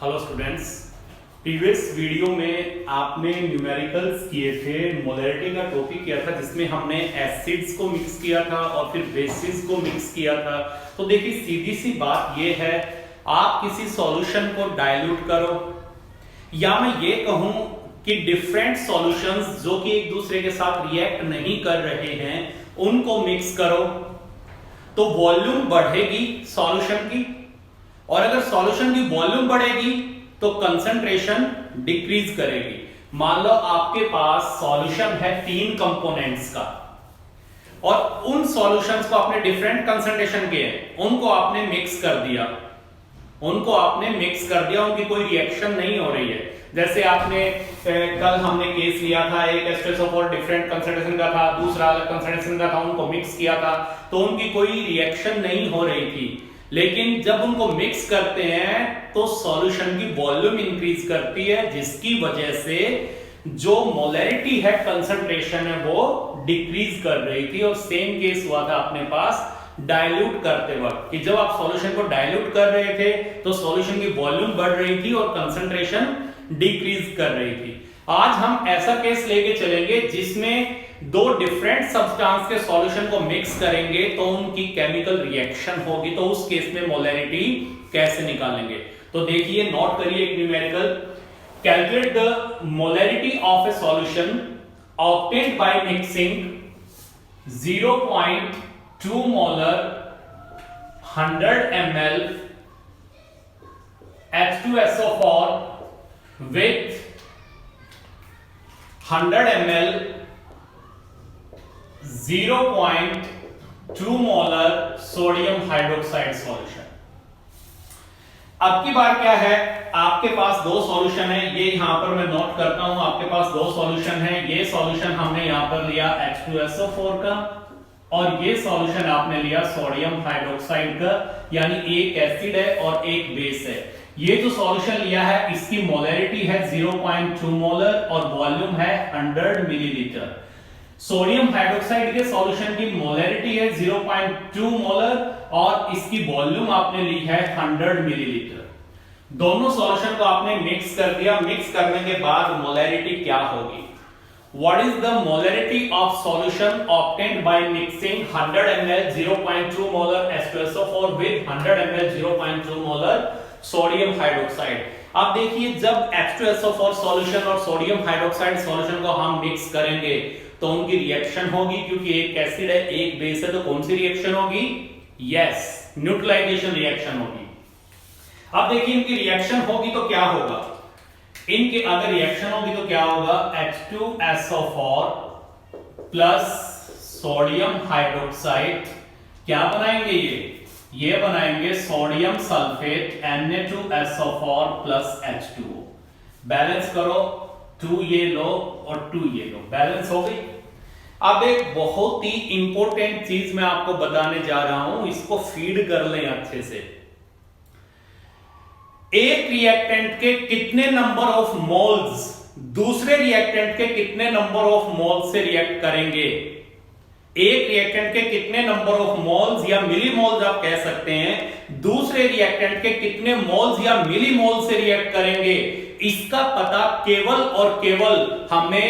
Hello students, previous video में आपने numericals किए थे, मोलैरिटी का टॉपिक किया था जिसमें हमने एसिड्स को मिक्स किया था और फिर बेसिस को मिक्स किया था। तो देखिए सीधी सी बात ये है, आप किसी सॉल्यूशन को डाइल्यूट करो या मैं ये कहूं कि डिफरेंट सॉल्यूशंस जो कि एक दूसरे के साथ रिएक्ट नहीं कर रहे हैं उनको मिक्स करो तो वॉल्यूम बढ़ेगी सॉल्यूशन की, और अगर सॉल्यूशन की वॉल्यूम बढ़ेगी तो कंसंट्रेशन डिक्रीज करेगी। मान लो आपके पास सॉल्यूशन है 3 कंपोनेंट्स का और उन सॉल्यूशंस को आपने डिफरेंट कंसंट्रेशन के हैं, उनको आपने मिक्स कर दिया, उनकी कोई रिएक्शन नहीं हो रही है। जैसे आपने कल हमने केस लिया था, एक H2SO4 डिफरेंट कंसंट्रेशन का था, दूसरा अलग कंसंट्रेशन का था, उनको मिक्स किया था तो उनकी कोई रिएक्शन नहीं हो रही थी। लेकिन जब उनको मिक्स करते हैं तो सॉल्यूशन की वॉल्यूम इंक्रीज करती है, जिसकी वजह से जो मोलैरिटी है, कंसंट्रेशन है, वो डिक्रीज कर रही थी। और सेम केस हुआ था अपने पास डाइल्यूट करते वक्त कि जब आप सॉल्यूशन को डाइल्यूट कर रहे थे तो सॉल्यूशन की वॉल्यूम बढ़ रही थी और कंसंट्रेशन डिक्रीज कर रही थी। आज हम ऐसा केस लेके चलेंगे जिसमें दो डिफरेंट सब्सटेंस के सॉल्यूशन को मिक्स करेंगे तो उनकी केमिकल रिएक्शन होगी, तो उस केस में मोलैरिटी कैसे निकालेंगे। तो देखिए, नोट करिए एक numerical, calculate the molarity of A solution obtained by mixing 0.2 molar 100 ml H2SO4 with 100 ml 0.2 molar sodium hydroxide solution. अब की बार क्या है, आपके पास दो सॉल्यूशन है, ये यहां पर मैं नोट करता हूं, आपके पास दो सॉल्यूशन है। ये सॉल्यूशन हमने यहां पर लिया H2SO4 का और ये सॉल्यूशन आपने लिया सोडियम हाइड्रोक्साइड का, यानी एक एसिड है और एक बेस है। ये जो सॉल्यूशन लिया है इसकी मोलैरिटी है 0.2 मोलर और वॉल्यूम है 100 मिलीलीटर। सोडियम हाइड्रोक्साइड के सॉल्यूशन की मोलैरिटी है 0.2 मोलर और इसकी वॉल्यूम आपने ली है 100 मिलीलीटर। दोनों सॉल्यूशन को आपने मिक्स कर दिया। मिक्स करने के बाद मोलैरिटी क्या होगी? What is the molarity of solution obtained by mixing 100 ml 0.2 molar H2SO4 with 100 ml 0.2 molar sodium hydroxide. अब देखिए, जब H2SO4 सॉल्यूशन और सोडियम हाइड्रोक्साइड सॉल्यूशन को हम मिक्स करेंगे तो उनकी रिएक्शन होगी, क्योंकि एक एसिड है एक बेस है, तो कौन सी रिएक्शन होगी? यस, न्यूट्रलाइजेशन रिएक्शन होगी। अब देखिए, इनकी रिएक्शन होगी तो क्या होगा? इनके अगर रिएक्शन होगी तो क्या होगा? H2SO4 प्लस सोडियम हाइड्रोक्साइड क्या बनाएंगे? ये बनाएंगे sodium sulphate Na2SO4 plus H2O। Balance करो, 2 ये लो और 2 ये लो, बैलेंस हो गई। अब एक बहुत ही इंपॉर्टेंट चीज मैं आपको बताने जा रहा हूं, इसको फीड कर लें अच्छे से। एक रिएक्टेंट के कितने नंबर ऑफ मोल्स दूसरे रिएक्टेंट के कितने नंबर ऑफ मोल्स से रिएक्ट करेंगे? एक रिएक्टेंट के कितने नंबर ऑफ मोल्स या मिलीमोल्स आप कह सकते हैं दूसरे रिएक्टेंट के कितने मोल्स या मिलीमोल से रिएक्ट करेंगे, इसका पता केवल और केवल हमें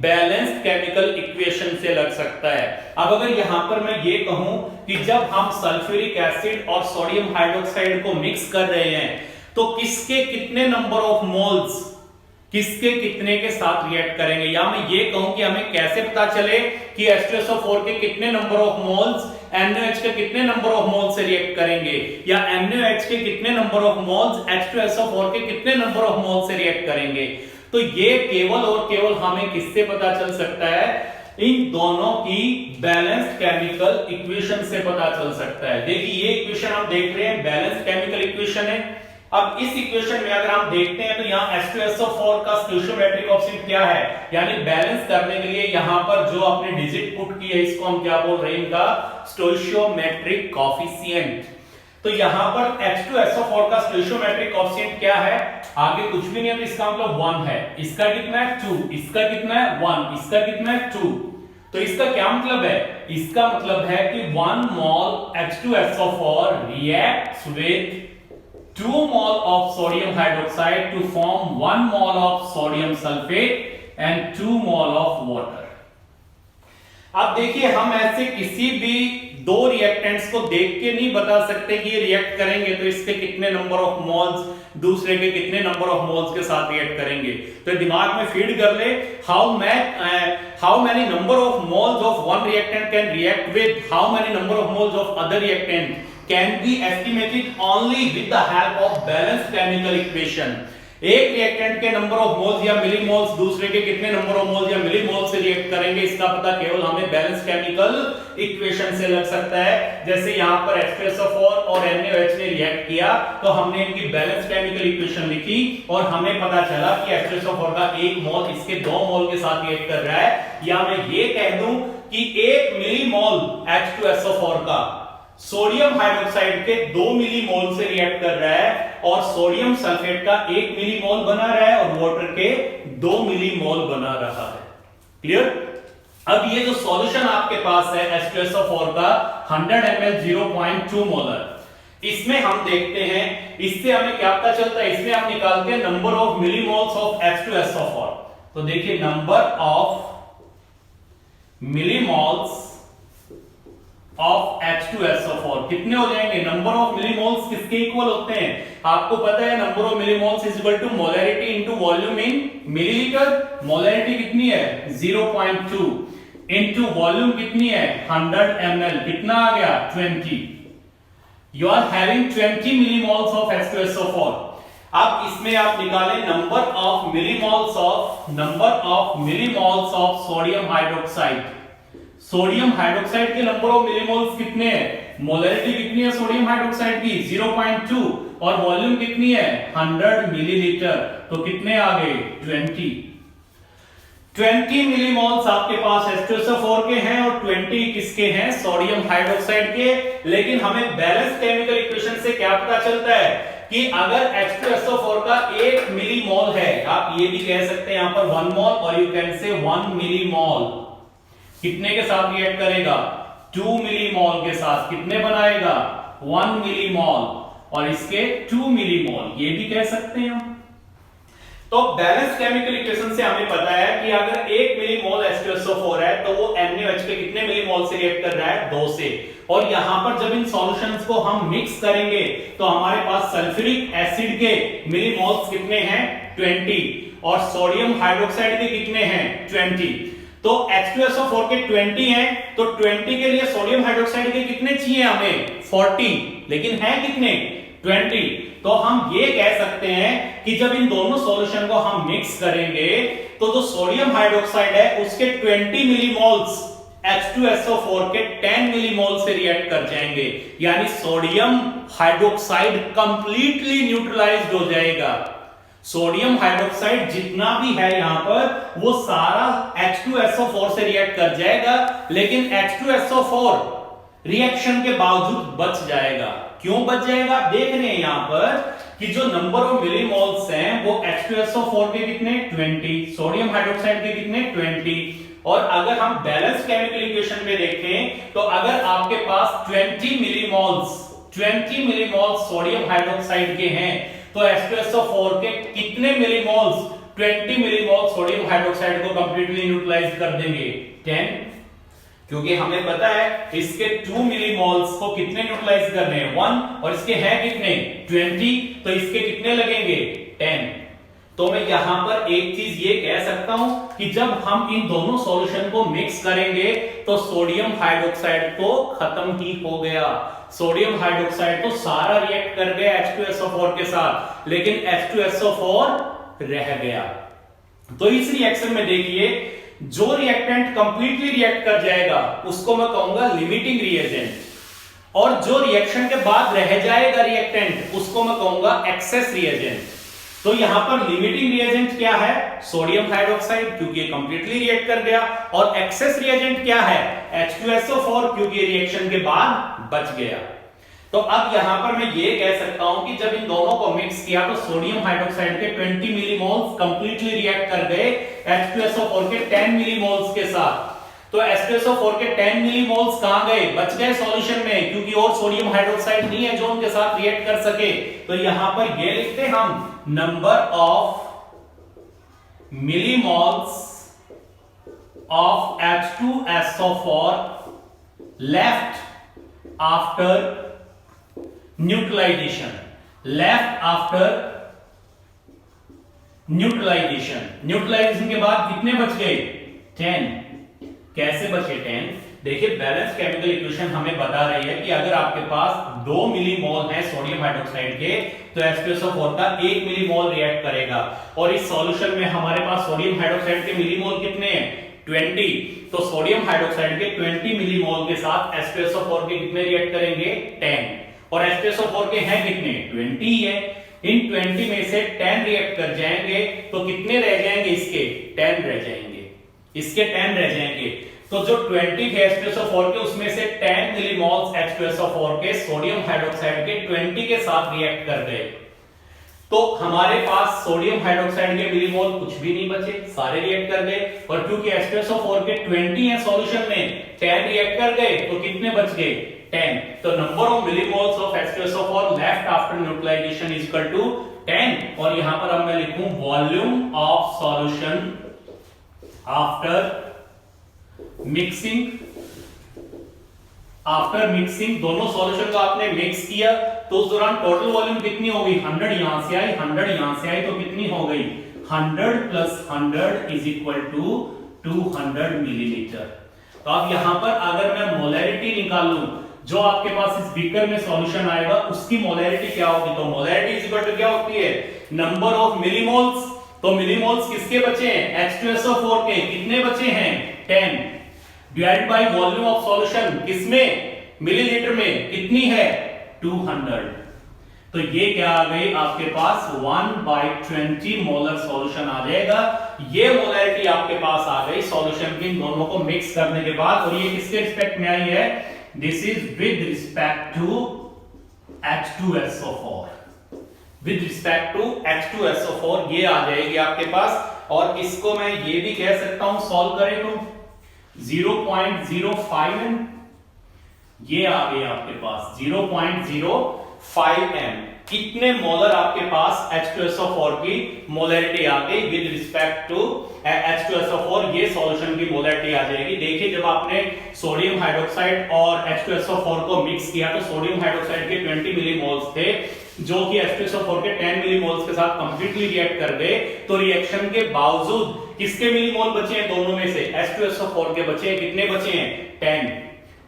बैलेंस्ड केमिकल इक्वेशन से लग सकता है। अब अगर यहां पर मैं ये कहूं कि जब हम सल्फ्यूरिक एसिड और सोडियम हाइड्रोक्साइड को मिक्स कर रहे हैं तो किसके कितने नंबर ऑफ मोल्स किसके कितने के साथ रिएक्ट करेंगे, या मैं ये कहूं कि हमें कैसे पता चले कि H2SO4 के कितने नंबर ऑफ मोल्स NaOH के कितने नंबर ऑफ मोल्स से रिएक्ट करेंगे, या NaOH के कितने नंबर ऑफ मोल्स H2SO4 के कितने नंबर ऑफ मोल्स से रिएक्ट करेंगे। तो ये केवल और केवल हमें किससे पता चल सकता है? इन दोनों की बैलेंस्ड केमिकल इक्वेशन से पता चल सकता है। देखिए, ये इक्वेशन हम देख रहे हैं, बैलेंस्ड केमिकल इक्वेशन है। अब इस इक्वेशन में अगर हम देखते हैं तो यहाँ H2SO4 का स्टोइचियोमेट्रिक कोएफिशिएंट क्या है, यानी बैलेंस करने के लिए यहाँ पर जो आपने डिजिट पुट की है इसको हम क्या बोल रहे हैं? इनका स्टोइचियोमेट्रिक कोएफिशिएंट। तो यहाँ पर H2SO4 का स्टोइचियोमेट्रिक कोएफिशिएंट क्या है? आगे कुछ भी नहीं है तो इसका मतलब 1 है। इसका कितना है? 2। इसका कितना है? 1। इसका कितना है? 2। तो इसका क्या मतलब है? इसका मतलब है कि 1 मोल H2SO4 reacts with 2 mole of sodium hydroxide to form 1 mole of sodium sulfate and 2 mole of water। अब देखिए, हम ऐसे किसी भी दो रिएक्टेंट्स को देख के नहीं बता सकते कि ये रिएक्ट करेंगे तो इसके कितने नंबर ऑफ मोल्स दूसरे के कितने नंबर ऑफ मोल्स के साथ रिएक्ट करेंगे। तो दिमाग में फीड कर ले, how many number of moles of one reactant can react with how many number of moles of other reactant can be estimated only with the help of balanced chemical equation. एक reactant के number of moles या millimoles दूसरे के कितने number of moles या millimoles से react करेंगे, इसका पता केवल हमें बैलेंस केमिकल इक्वेशन से लग सकता है। जैसे यहां पर H2SO4 और NaOH ने रिएक्ट किया तो हमने इनकी बैलेंस केमिकल इक्वेशन लिखी और हमें पता चला कि H2SO4 का एक मोल इसके 2 मोल के साथ रिएक्ट कर रहा है। या मैं ये कह दूं कि 1 मिलीमोल H2SO4 का सोडियम हाइड्रोक्साइड के 2 मिलीमोल से रिएक्ट कर रहा है और सोडियम सल्फेट का 1 मिलीमोल बना रहा है और वाटर के 2 मिलीमोल बना रहा है। क्लियर? अब ये जो सॉल्यूशन आपके पास है H2SO4 का 100 ml 0.2 मोलर, इसमें हम देखते हैं, इससे हमें क्या पता चलता है, इसमें हम निकालते हैं number of millimoles of H2SO4। तो देखिए, number of millimoles of H2SO4 कितने हो जाएंगे? नंबर ऑफ मिलीमोल्स किसके इक्वल होते हैं? आपको पता है number of millimoles is equal to molarity into volume in millilitre. Molarity कितनी है? 0.2 इनटू वॉल्यूम कितनी है? 100 ml। कितना आ गया? 20। You are having 20 millimoles of H2SO4। अब इसमें आप निकालें number of millimoles of sodium hydroxide. Sodium hydroxide के नंबर ऑफ मिलीमोल्स कितने हैं? मोलैरिटी कितनी है सोडियम हाइड्रोक्साइड की? 0.2 और वॉल्यूम कितनी है? 100 मिलीलीटर। तो कितने आ गए? 20 मिलीमोल्स आपके पास H2SO4 के हैं और 20 किसके हैं? सोडियम हाइड्रोक्साइड के। लेकिन हमें बैलेंस केमिकल इक्वेशन से क्या पता चलता है कि अगर H2SO4 का 1 मिलीमोल है, आप ये भी कह सकते हैं यहां पर 1 मोल और यू कैन से 1 मिलीमोल, कितने के साथ रिएक्ट करेगा? 2 मिलीमोल के साथ। कितने बनाएगा? 1 मिलीमोल और इसके 2 मिलीमोल, ये भी कह सकते हैं हम। तो बैलेंस केमिकल इक्वेशन से हमें पता है कि अगर 1 मिलीमोल H2SO4 है तो वो NaOH के कितने मिलीमोल से रिएक्ट कर रहा है? 2 से। और यहां पर जब इन सॉल्यूशंस को हम मिक्स करेंगे तो हमारे पास सल्फ्यूरिक एसिड के मिलीमोल्स कितने हैं? 20 और सोडियम हाइड्रोक्साइड के कितने हैं? 20। तो H2SO4 के 20 हैं तो 20 के लिए सोडियम हाइड्रोक्साइड के कितने चाहिए हमें? 40। लेकिन है कितने? 20। तो हम ये कह सकते हैं कि जब इन दोनों सॉल्यूशन को हम मिक्स करेंगे तो जो सोडियम हाइड्रोक्साइड है उसके 20 मिलीमोल्स H2SO4 के 10 मिलीमोल से रिएक्ट कर जाएंगे, यानी सोडियम हाइड्रोक्साइड कंप्लीटली न्यूट्रलाइज्ड हो जाएगा। सोडियम हाइड्रोक्साइड जितना भी है यहां पर वो सारा H2SO4 से रिएक्ट कर जाएगा, लेकिन H2SO4 रिएक्शन के बावजूद बच जाएगा। क्यों बच जाएगा? देख रहे हैं यहां पर कि जो नंबर ऑफ मिलीमोल्स हैं वो H2SO4 के कितने? 20, सोडियम हाइड्रोक्साइड के कितने? 20। और अगर हम बैलेंस केमिकल इक्वेशन में देखें तो अगर आपके पास 20 मिलीमोल्स सोडियम हाइड्रोक्साइड के हैं तो H2SO4 के कितने मिलीमोल्स 20 मिलीमोल्स सोडियम हाइड्रोक्साइड को कंप्लीटली न्यूट्रलाइज कर देंगे? 10। क्योंकि हमें पता है इसके 2 मिलीमोल्स को कितने न्यूट्रलाइज करने हैं? 1 और इसके हैं कितने? 20। तो इसके कितने लगेंगे? 10। तो मैं यहां पर एक चीज ये कह सकता हूं कि जब हम इन दोनों सॉल्यूशन को मिक्स करेंगे तो सोडियम हाइड्रोक्साइड तो खत्म ही हो गया। सोडियम हाइड्रोक्साइड तो सारा रिएक्ट कर गया H2SO4 के साथ, लेकिन H2SO4 रह गया। तो इस रिएक्शन में देखिए जो रिएक्टेंट कंप्लीटली रिएक्ट कर जाएगा उसको मैं कहूंगा लिमिटिंग रिएजेंट, और जो रिएक्शन के बाद रह जाएगा रिएक्टेंट उसको मैं कहूंगा एक्सेस रिएजेंट। तो यहां पर लिमिटिंग रिएजेंट क्या है? सोडियम हाइड्रोक्साइड, क्योंकि ये कंप्लीटली रिएक्ट कर गया, और एक्सेस रिएजेंट क्या है? H2SO4, क्योंकि रिएक्शन के बाद बच गया। तो अब यहां पर मैं ये कह सकता हूं कि जब इन दोनों को मिक्स किया तो सोडियम हाइड्रोक्साइड के 20 मिलीमोल्स कंप्लीटली रिएक्ट कर गए H2SO4 के 10 मिलीमोल्स के साथ। तो H2SO4 के 10 मिलीमोल्स कहां गए, बच गए सॉल्यूशन में, क्योंकि और सोडियम हाइड्रोक्साइड नहीं है जो उनके साथ रिएक्ट कर सके। तो यहां पर ये लिखते हम number of millimoles of H2SO4 left after neutralisation, left after neutralisation के बाद कितने बच गए, 10। कैसे बचे 10? देखिए बैलेंस केमिकल इक्वेशन हमें बता रही है कि अगर आपके पास 2 मिलीमोल है सोडियम हाइड्रोक्साइड के, तो H2SO4 का 1 मिलीमोल रिएक्ट करेगा। और इस सॉल्यूशन में हमारे पास सोडियम हाइड्रोक्साइड के मिलीमोल कितने हैं, 20। तो सोडियम हाइड्रोक्साइड के 20 मिलीमोल के साथ H2SO4 के कितने रिएक्ट करेंगे, 10। और H2SO4 के हैं कितने, 20 है। इन 20 में से 10 रिएक्ट कर जाएंगे तो कितने रह जाएंगे, इसके 10 रह जाएंगे, इसके 10 रह जाएंगे। तो जो 20 थे H2SO4 के, उसमें से 10 मिलीमोल्स H2SO4 के सोडियम हाइड्रोक्साइड के 20 के साथ रिएक्ट कर गए। तो हमारे पास सोडियम हाइड्रोक्साइड के मिलीमोल कुछ भी नहीं बचे, सारे रिएक्ट कर गए। और क्योंकि H2SO4 के 20 है सॉल्यूशन में, 10 रिएक्ट कर गए तो कितने बच गए, 10। तो number of millimoles of H2SO4 left after neutralisation is equal to 10। और यहां पर अब मैं लिखूं volume of solution after mixing, दोनों सॉल्यूशन को आपने मिक्स किया तो उस दौरान टोटल वॉल्यूम कितनी होगी, 100 यहां से आई, 100 यहां से आई, तो कितनी हो गई, 100 plus 100 is equal to 200 millilitre. तो अब यहां पर अगर मैं मोलैरिटी निकालूं, जो आपके पास इस बीकर में सॉल्यूशन आएगा उसकी मोलैरिटी क्या होगी, तो मोलैरिटी इज इक्वल टू क्या होती है, नंबर ऑफ मिलीमोल्स। तो मिलीमोल्स किसके बचे हैं, H2SO4 के, कितने बचे हैं, 10, divide by volume of solution, किसमें, मिलीलीटर में, कितनी है, 200। तो ये क्या आ गई आपके पास 1/20 मोलर सॉल्यूशन आ जाएगा। ये मोलैरिटी आपके पास आ गई सॉल्यूशन की, दोनों को मिक्स करने के बाद। और ये किसके रिस्पेक्ट में आई है, this is with respect to H2SO4, with respect to H2SO4 ये आ जाएगी आपके पास। और इसको मैं ये भी कह सकता हूं, सॉल्व करें तो 0.05 m ये आ गई आपके पास 0.05 m। कितने मोलर आपके पास H2SO4 की मोलैरिटी आ गई विद रिस्पेक्ट टू H2SO4, ये सॉल्यूशन की मोलैरिटी आ जाएगी। देखिए जब आपने सोडियम हाइड्रोक्साइड और H2SO4 को मिक्स किया तो सोडियम हाइड्रोक्साइड के 20 मिलीमोल्स थे जो कि H2SO4 के 10 मिलीमोल्स के साथ कंप्लीटली रिएक्ट कर गए। तो रिएक्शन के बावजूद किसके मिलीमोल बचे हैं, दोनों में से H2SO4 के बचे हैं, कितने बचे हैं, 10।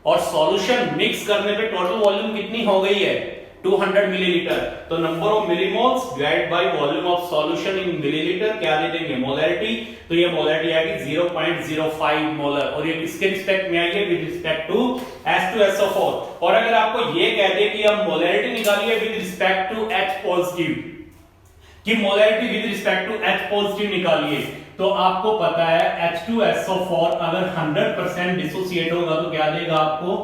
और सॉल्यूशन मिक्स करने पे टोटल वॉल्यूम कितनी हो गई है, 200 मिलीलीटर। तो number of millimoles divide by volume of solution in millilitre क्या दे देंगे, मोलैरिटी। तो ये मोलैरिटी आएगी 0.05 मोलर। और ये किसके रिस्पेक्ट में आई है, विद रिस्पेक्ट टू H2SO4। और अगर आपको ये कह दे कि हम मोलैरिटी निकालिए with respect to H positive, कि molarity with respect to H positive निकालिए, तो आपको पता है H2SO4 अगर 100% डिसोसिएट होगा तो क्या देगा आपको,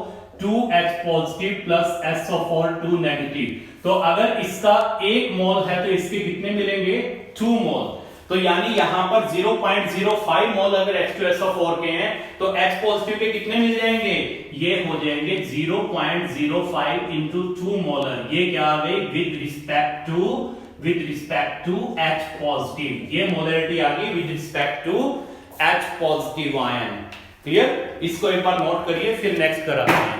2H positive plus SO4 2 negative. तो अगर इसका 1 मोल है तो इसके कितने मिलेंगे, 2 मोल। तो यानी यहां पर 0.05 मोल अगर H2SO4 के हैं तो H पॉजिटिव के कितने मिल जाएंगे, ये हो जाएंगे 0.05 इंटू 2 मोलर। ये क्या आ गई, with respect to H positive, ये मोलैरिटी आ गई with respect to H positive ion. Clear, इसको एक बार नोट करिए फिर नेक्स्ट कराते हैं।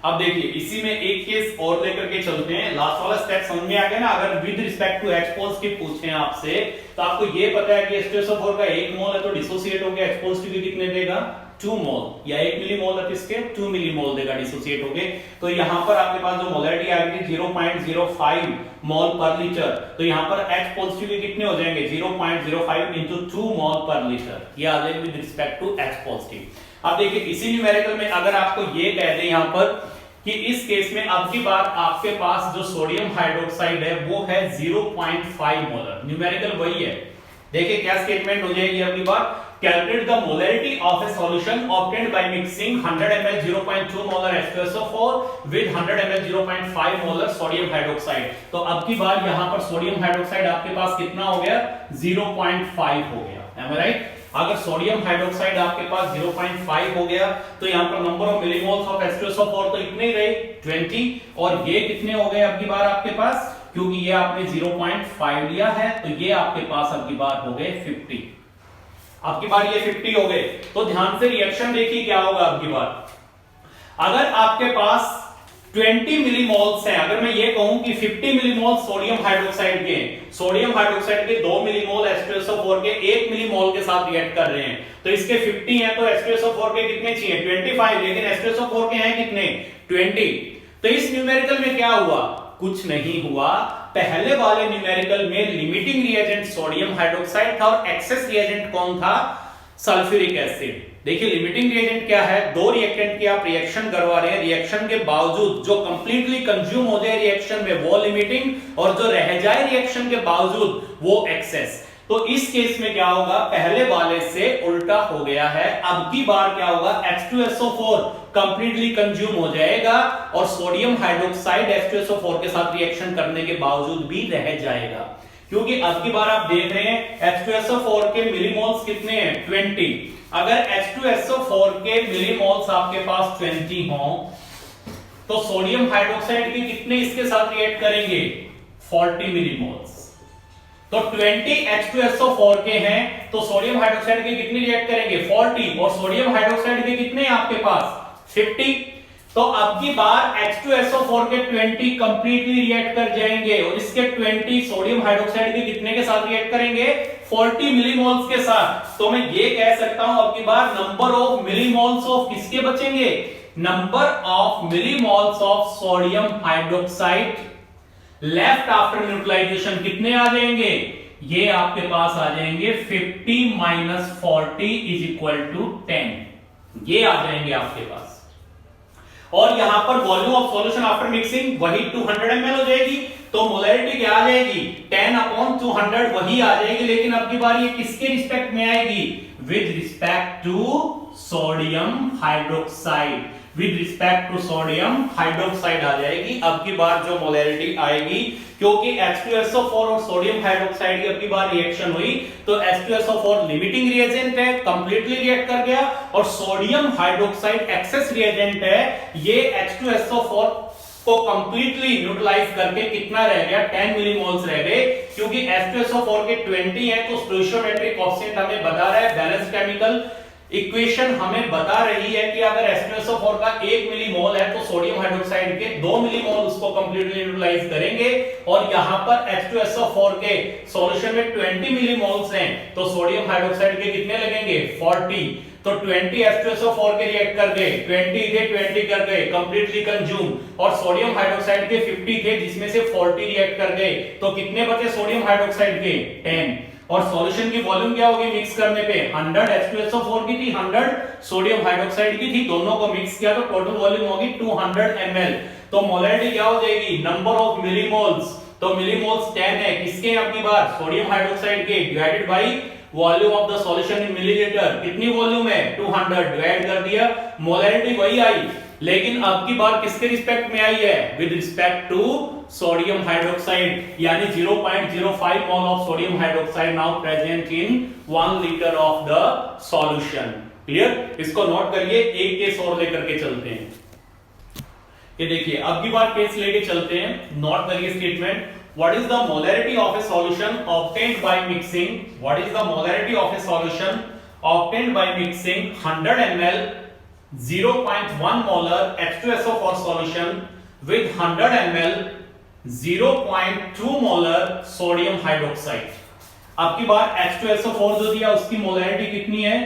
अब देखिए इसी में एक केस और लेकर के चलते हैं, लास्ट वाला स्टेप समझ में आ गया ना। अगर with respect to H positive पूछे आपसे तो आपको ये पता है कि H2SO4 का 1 मोल है तो डिसोसिएट हो गया H पॉजिटिव के कितने देगा, 2 मोल, या 1 मिलीमोल है किसके, 2 मिलीमोल देगा डिसोसिएट हो गए। तो यहां पर आपके पास जो मोलैरिटी आ गई 0.05 मोल पर लीटर, तो यहां पर H पॉजिटिव के कितने हो जाएंगे, 0.05 into 2 मोल पर लीटर, ये आ जाएगा with respect to H positive. अब देखिए इसी न्यूमेरिकल में अगर आपको ये कह दे यहां पर कि इस केस में अब की बात आपके पास जो सोडियम हाइड्रोक्साइड है वो है 0.5 मोलर, न्यूमेरिकल वही है। देखिए क्या स्टेटमेंट हो जाएगी अब की बात, calculate the molarity of A solution obtained by mixing 100 ml 0.2 molar H2SO4 with 100 ml 0.5 molar sodium hydroxide. तो अब की बार यहां पर सोडियम हाइड्रोक्साइड आपके पास कितना हो गया, 0.5 हो गया, am I right? अगर सोडियम हाइड्रोक्साइड आपके पास 0.5 हो गया तो यहां पर number of millimoles of H2SO4 तो इतने ही रहे 20, और ये कितने हो गए अब की बार आपके पास, क्योंकि ये आपने 0.5 लिया है तो ये आपके पास अब की बार हो गए 50, अब की बार ये 50 हो गए। तो ध्यान से रिएक्शन देखिए क्या होगा अब की बार। अगर आपके पास 20 मिलीमोल्स हैं, अगर मैं ये कहूं कि 50 मिलीमोल सोडियम हाइड्रोक्साइड के, सोडियम हाइड्रोक्साइड के 2 मिलीमोल H2SO4 के 1 मिलीमोल के साथ रिएक्ट कर रहे हैं, तो इसके 50 हैं तो H2SO4 के कितने चाहिए 25, लेकिन H2SO4 के हैं कितने 20। तो इस न्यूमेरिकल में क्या हुआ, कुछ नहीं हुआ। पहले वाले न्यूमेरिकल में लिमिटिंग रिएजेंट सोडियम हाइड्रोक्साइड था और एक्सेस रिएजेंट कौन था, सल्फ्यूरिक एसिड। देखिए लिमिटिंग रिएजेंट क्या है, दो रिएक्टेंट की आप रिएक्शन करवा रहे हैं, रिएक्शन के बावजूद जो कंप्लीटली कंज्यूम हो जाए रिएक्शन में वो लिमिटिंग, और जो रह जाए रिएक्शन के बावजूद वो एक्सेस। तो इस केस में क्या होगा, पहले वाले से उल्टा हो गया है। अब की बार क्या होगा, H2SO4 कंप्लीटली कंज्यूम हो जाएगा और सोडियम हाइड्रोक्साइड H2SO4 के साथ रिएक्शन करने के बावजूद भी रह जाएगा, क्योंकि अब की बार आप देख रहे हैं H2SO4 के मिलीमोल्स कितने हैं 20। अगर H2SO4 के मिलीमोल्स आपके पास 20 हो तो सोडियम हाइड्रोक्साइड के कितने इसके साथ रिएक्ट करेंगे 40 मिलीमोल्स। तो 20 H2SO4 के हैं तो सोडियम हाइड्रोक्साइड के कितने रिएक्ट करेंगे 40, और सोडियम हाइड्रोक्साइड के कितने आपके पास 50। तो अब की बार H2SO4 के 20 कंप्लीटली रिएक्ट कर जाएंगे और इसके 20 सोडियम हाइड्रोक्साइड के कितने के साथ रिएक्ट करेंगे 40 मिलीमोल्स के साथ। तो मैं ये कह सकता हूं अब की बार नंबर ऑफ मिलीमोल्स ऑफ किसके बचेंगे, number of millimoles of sodium hydroxide left after neutralisation कितने आ जाएंगे, ये आपके पास आ जाएंगे 50 माइनस 40 इज इक्वल टू 10, ये आ जाएंगे आपके पास। और यहां पर volume of solution after mixing वही 200 ml हो जाएगी, तो मोलैरिटी क्या आ जाएगी 10/200 वही आ जाएगी, लेकिन अब की बार ये किसके रिस्पेक्ट में आएगी, with respect to sodium hydroxide, with respect to sodium hydroxide आ जाएगी अब की बार जो मोलैरिटी आएगी, क्योंकि H2SO4 और सोडियम हाइड्रोक्साइड की अब की बार रिएक्शन हुई तो H2SO4 लिमिटिंग रिएजेंट है, कंप्लीटली रिएक्ट कर गया, और सोडियम हाइड्रोक्साइड एक्सेस रिएजेंट है, ये H2SO4 को कंप्लीटली न्यूट्रलाइज करके कितना रह गया 10 मिलीमोल्स रह गए, क्योंकि H2SO4 के 20 है तो स्टोइचियोमेट्रिक कोएफिशिएंट हमें बता रहा है, बैलेंस केमिकल इक्वेशन हमें बता रही है कि अगर H2SO4 का 1 मिलीमोल है तो सोडियम हाइड्रोक्साइड के 2 मिलीमोल उसको कंप्लीटली न्यूट्रलाइज करेंगे, और यहां पर H2SO4 के सॉल्यूशन में 20 मिलीमोल्स हैं तो सोडियम हाइड्रोक्साइड के कितने लगेंगे 40, तो 20 H2SO4 के रिएक्ट कर गए, 20 थे 20 कर गए कंप्लीटली कंज्यूम, और सोडियम हाइड्रोक्साइड के 50 थे जिसमें से 40 रिएक्ट कर गए, तो कितने बचे सोडियम हाइड्रोक्साइड के 10, और सॉल्यूशन की वॉल्यूम क्या होगी मिक्स करने पे 100 H2SO4 की थी 100 सोडियम हाइड्रोक्साइड की थी, दोनों को मिक्स किया तो टोटल वॉल्यूम होगी 200 ml। तो मोलैरिटी क्या हो जाएगी, नंबर ऑफ मिलीमोल्स, तो मिलीमोल्स 10 है किसके अब की बार सोडियम हाइड्रोक्साइड के, divided by volume of the solution in millilitre, कितनी वॉल्यूम है 200, डिवाइड कर दिया, मोलैरिटी वही आई, लेकिन अब की बार किसके रिस्पेक्ट में आई है, with respect to sodium hydroxide, यानी 0.05 mole of sodium hydroxide now present in 1 litre of the solution. Clear, इसको नोट करिए, एक केस और लेकर के चलते हैं। ये देखिए अब की बार केस लेके चलते हैं, नोट करिए statement, what is the molarity of a solution obtained by mixing, what is the molarity of a solution obtained by mixing 100 ml 0.1 molar H2SO4 solution with 100 ml 0.2 molar sodium hydroxide। अब की बार H2SO4 जो दिया उसकी molarity कितनी है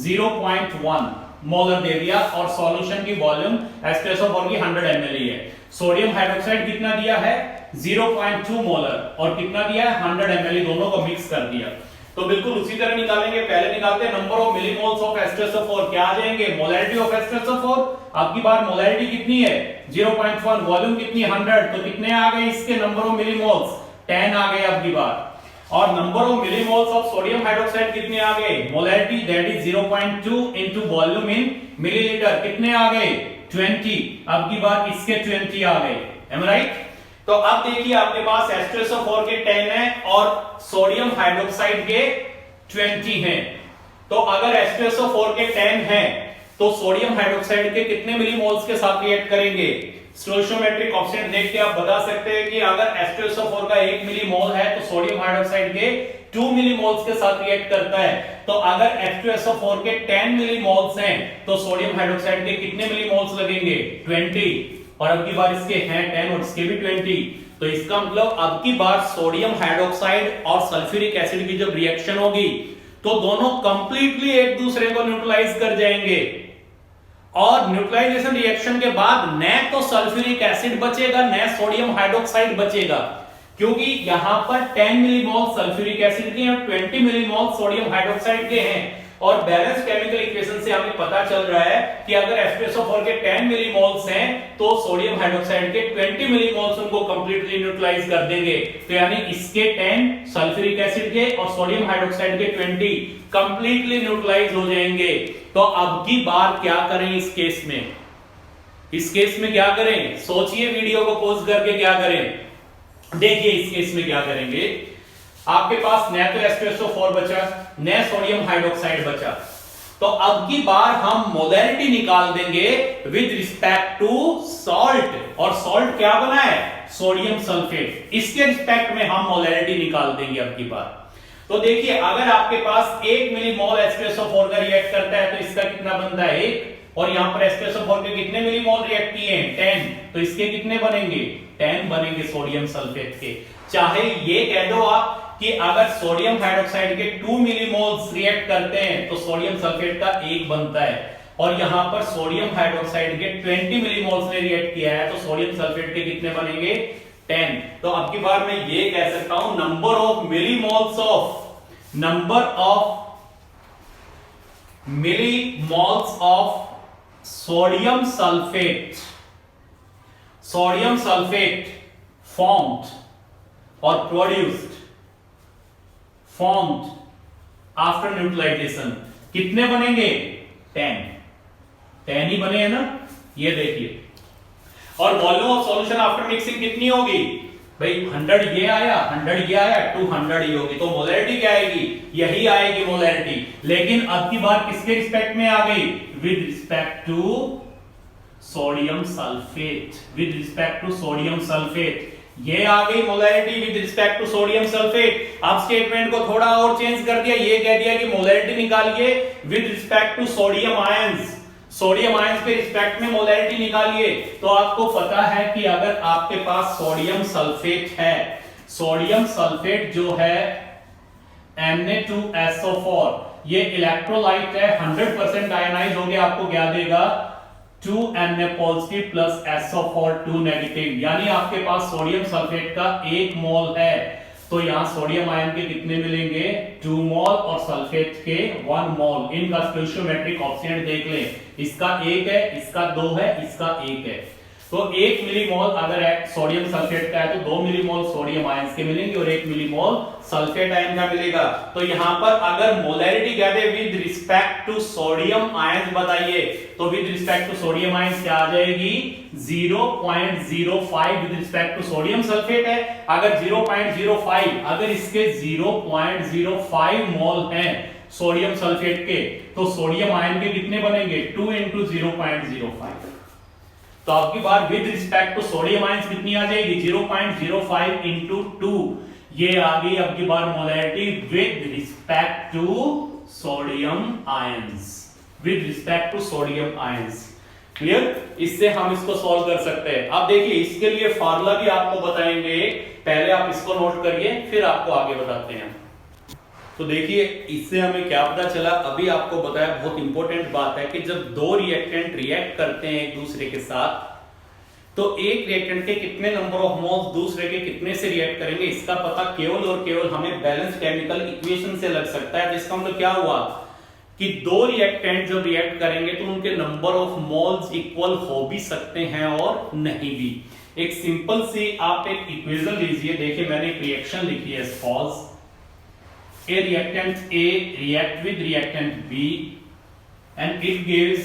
0.1 molar दे दिया, और solution की वॉल्यूम H2SO4 की 100 ml ही है, सोडियम हाइड्रोक्साइड कितना दिया है 0.2 मोलर, और कितना दिया है 100 ml, दोनों को मिक्स कर दिया। तो बिल्कुल उसी तरह निकालेंगे, पहले निकालते हैं number of millimoles of H2SO4, क्या आ जाएंगे मोलैरिटी ऑफ H2SO4, अब की बार मोलैरिटी कितनी है 0.1, वॉल्यूम कितनी 100, तो कितने आ गए इसके नंबर ऑफ मिलीमोल्स 10 आ गए अब की बार, और number of millimoles of sodium hydroxide कितने आ गए, molarity that is 0.2 into volume in millilitre, कितने आ गए 20, अब की बार इसके 20 आ गए, एम राइट। तो अब देखिए आपके पास H2SO4 के 10 है और सोडियम हाइड्रोक्साइड के 20 हैं, तो अगर H2SO4 के 10 हैं तो सोडियम हाइड्रोक्साइड के कितने मिलीमोल्स के साथ रिएक्ट करेंगे? स्टोइचियोमेट्रिक कोएफिशिएंट देख के आप बता सकते हैं कि अगर H2SO4 का 1 मिलीमोल है तो सोडियम हाइड्रोक्साइड के 2 मिलीमोल्स के साथ रिएक्ट करता है। तो अगर H2SO4 के 10 मिलीमोल्स हैं तो सोडियम हाइड्रोक्साइड के कितने मिलीमोल्स लगेंगे? 20। और अब की बार इसके हैं 10 और इसके भी 20। तो इसका मतलब अब की बार सोडियम हाइड्रोक्साइड और सल्फ्यूरिक एसिड की जब रिएक्शन होगी तो दोनों कंप्लीटली एक दूसरे को न्यूट्रलाइज कर जाएंगे। और न्यूट्रलाइजेशन रिएक्शन के बाद न तो सल्फ्यूरिक एसिड बचेगा न सोडियम हाइड्रोक्साइड बचेगा, क्योंकि यहां पर 10 मिलीमोल सल्फ्यूरिक एसिड के और 20 मिलीमोल सोडियम हाइड्रोक्साइड के हैं। और बैलेंस केमिकल इक्वेशन से हमें पता चल रहा है कि अगर H2SO4 के 10 मिलीमोल्स हैं तो सोडियम हाइड्रोक्साइड के 20 मिलीमोल्स उनको कंप्लीटली न्यूट्रलाइज कर देंगे। तो यानी इसके 10 सल्फ्यूरिक एसिड के और सोडियम हाइड्रोक्साइड के 20 कंप्लीटली न्यूट्रलाइज हो जाएंगे। तो अब की बार क्या करें इस केस में? इस केस में क्या करें? सोचिए, वीडियो को पॉज करके क्या करें। देखिए इस केस में क्या करेंगे। आपके पास न तो H2SO4 बचा न सोडियम हाइड्रोक्साइड बचा। तो अब की बार हम मोलैरिटी निकाल देंगे विद रिस्पेक्ट टू सॉल्ट। और सॉल्ट क्या बना है? Sodium sulphate. इसके रिस्पेक्ट में हम मोलैरिटी निकाल देंगे अब की बार। तो देखिए, अगर आपके पास 1 मिलीमोल H2SO4 का रिएक्ट करता है तो इसका कितना बनता है? 1। और यहां पर H2SO4 के कितने मिलीमोल रिएक्ट किए हैं? 10। तो इसके कितने बनेंगे? 10 बनेंगे सोडियम सल्फेट के। चाहे ये कह दो आप कि अगर सोडियम हाइड्रोक्साइड के 2 मिलीमोल्स रिएक्ट करते हैं तो सोडियम सल्फेट का 1 बनता है। और यहां पर सोडियम हाइड्रोक्साइड के 20 मिलीमोल्स ने रिएक्ट किया है तो सोडियम सल्फेट के कितने बनेंगे? 10। तो अब की बार मैं ये कह सकता हूं number of millimoles of sodium sulphate formed or formed after neutralization कितने बनेंगे? 10 ही बने हैं ना, ये देखिए। और volume of solution after mixing कितनी होगी भाई? 100 ये आया 100 ये आया 200 ही होगी। तो मोलैरिटी क्या आएगी? यही आएगी मोलैरिटी। लेकिन अब की बार किसके रिस्पेक्ट में आ गई? With respect to sodium sulphate. ये आ गई molarity with respect to sodium sulphate. अब स्टेटमेंट को थोड़ा और चेंज कर दिया, ये कह दिया कि मोलैरिटी निकालिए with respect to sodium ions. Sodium ions के रिस्पेक्ट में मोलैरिटी निकालिए। तो आपको पता है कि अगर आपके पास सोडियम सल्फेट है, सोडियम सल्फेट जो है Na2SO4, ये इलेक्ट्रोलाइट है, 100% आयनाइज हो गया। आपको क्या देगा? 2 Na positive plus SO4 2 negative. यानी आपके पास सोडियम सल्फेट का 1 मोल है तो यहां सोडियम आयन के कितने मिलेंगे? 2 मोल और सल्फेट के 1 मोल। इनका स्टोइचियोमेट्रिक कोएफिशिएंट देख लें, इसका 1 है, इसका 2 है, इसका 1 है। तो 1 मिलीमोल अगर सोडियम सल्फेट का है तो 2 मिलीमोल सोडियम आयंस के मिलेंगे और 1 मिलीमोल सल्फेट आयन का मिलेगा। तो यहां पर अगर मोलैरिटी कह दे with respect to sodium ions बताइए तो with respect to sodium ions क्या आ जाएगी? 0.05 with respect to sodium sulphate है। अगर 0.05 अगर इसके 0.05 मोल हैं सोडियम सल्फेट के तो सोडियम आयन के कितने बनेंगे? 2 into 0.05। तो आपकी बार with respect to sodium ions कितनी आ जाएगी? 0.05 into 2। ये आ गई आपकी बार molarity with respect to sodium ions. Clear? इससे हम इसको सॉल्व कर सकते हैं। अब देखिए इसके लिए फार्मूला भी आपको बताएंगे, पहले आप इसको नोट करिए फिर आपको आगे बताते हैं। तो देखिए इससे हमें क्या पता चला, अभी आपको बताया, बहुत इंपॉर्टेंट बात है कि जब दो रिएक्टेंट रिएक्ट करते हैं एक दूसरे के साथ तो एक रिएक्टेंट के कितने नंबर ऑफ मोल्स दूसरे के कितने से रिएक्ट करेंगे इसका पता केवल और केवल हमें बैलेंस केमिकल इक्वेशन से लग सकता है। जिसका मतलब क्या हुआ कि दो रिएक्टेंट जब रिएक्ट करेंगे तो उनके नंबर ऑफ मोल्स इक्वल हो भी सकते हैं और नहीं भी। एक सिंपल सी आप एक इक्वेशन लीजिए, देखिए मैंने एक रिएक्शन लिखी है false. A reactant A react with reactant B and it gives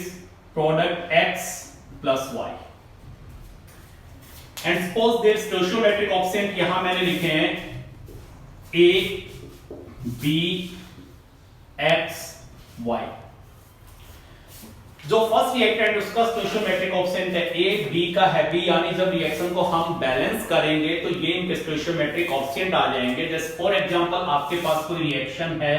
product X plus Y. And suppose their stoichiometric coefficient यहां मैंने लिखे हैं A, B, X Y। जो फर्स्ट रिएक्टेंट उसका स्टोइचियोमेट्रिक कोएफिशिएंट है A, B का है B, यानी जब रिएक्शन को हम बैलेंस करेंगे तो ये इनके स्टोइचियोमेट्रिक कोएफिशिएंट आ जाएंगे। जैसे फॉर एग्जांपल आपके पास कोई रिएक्शन है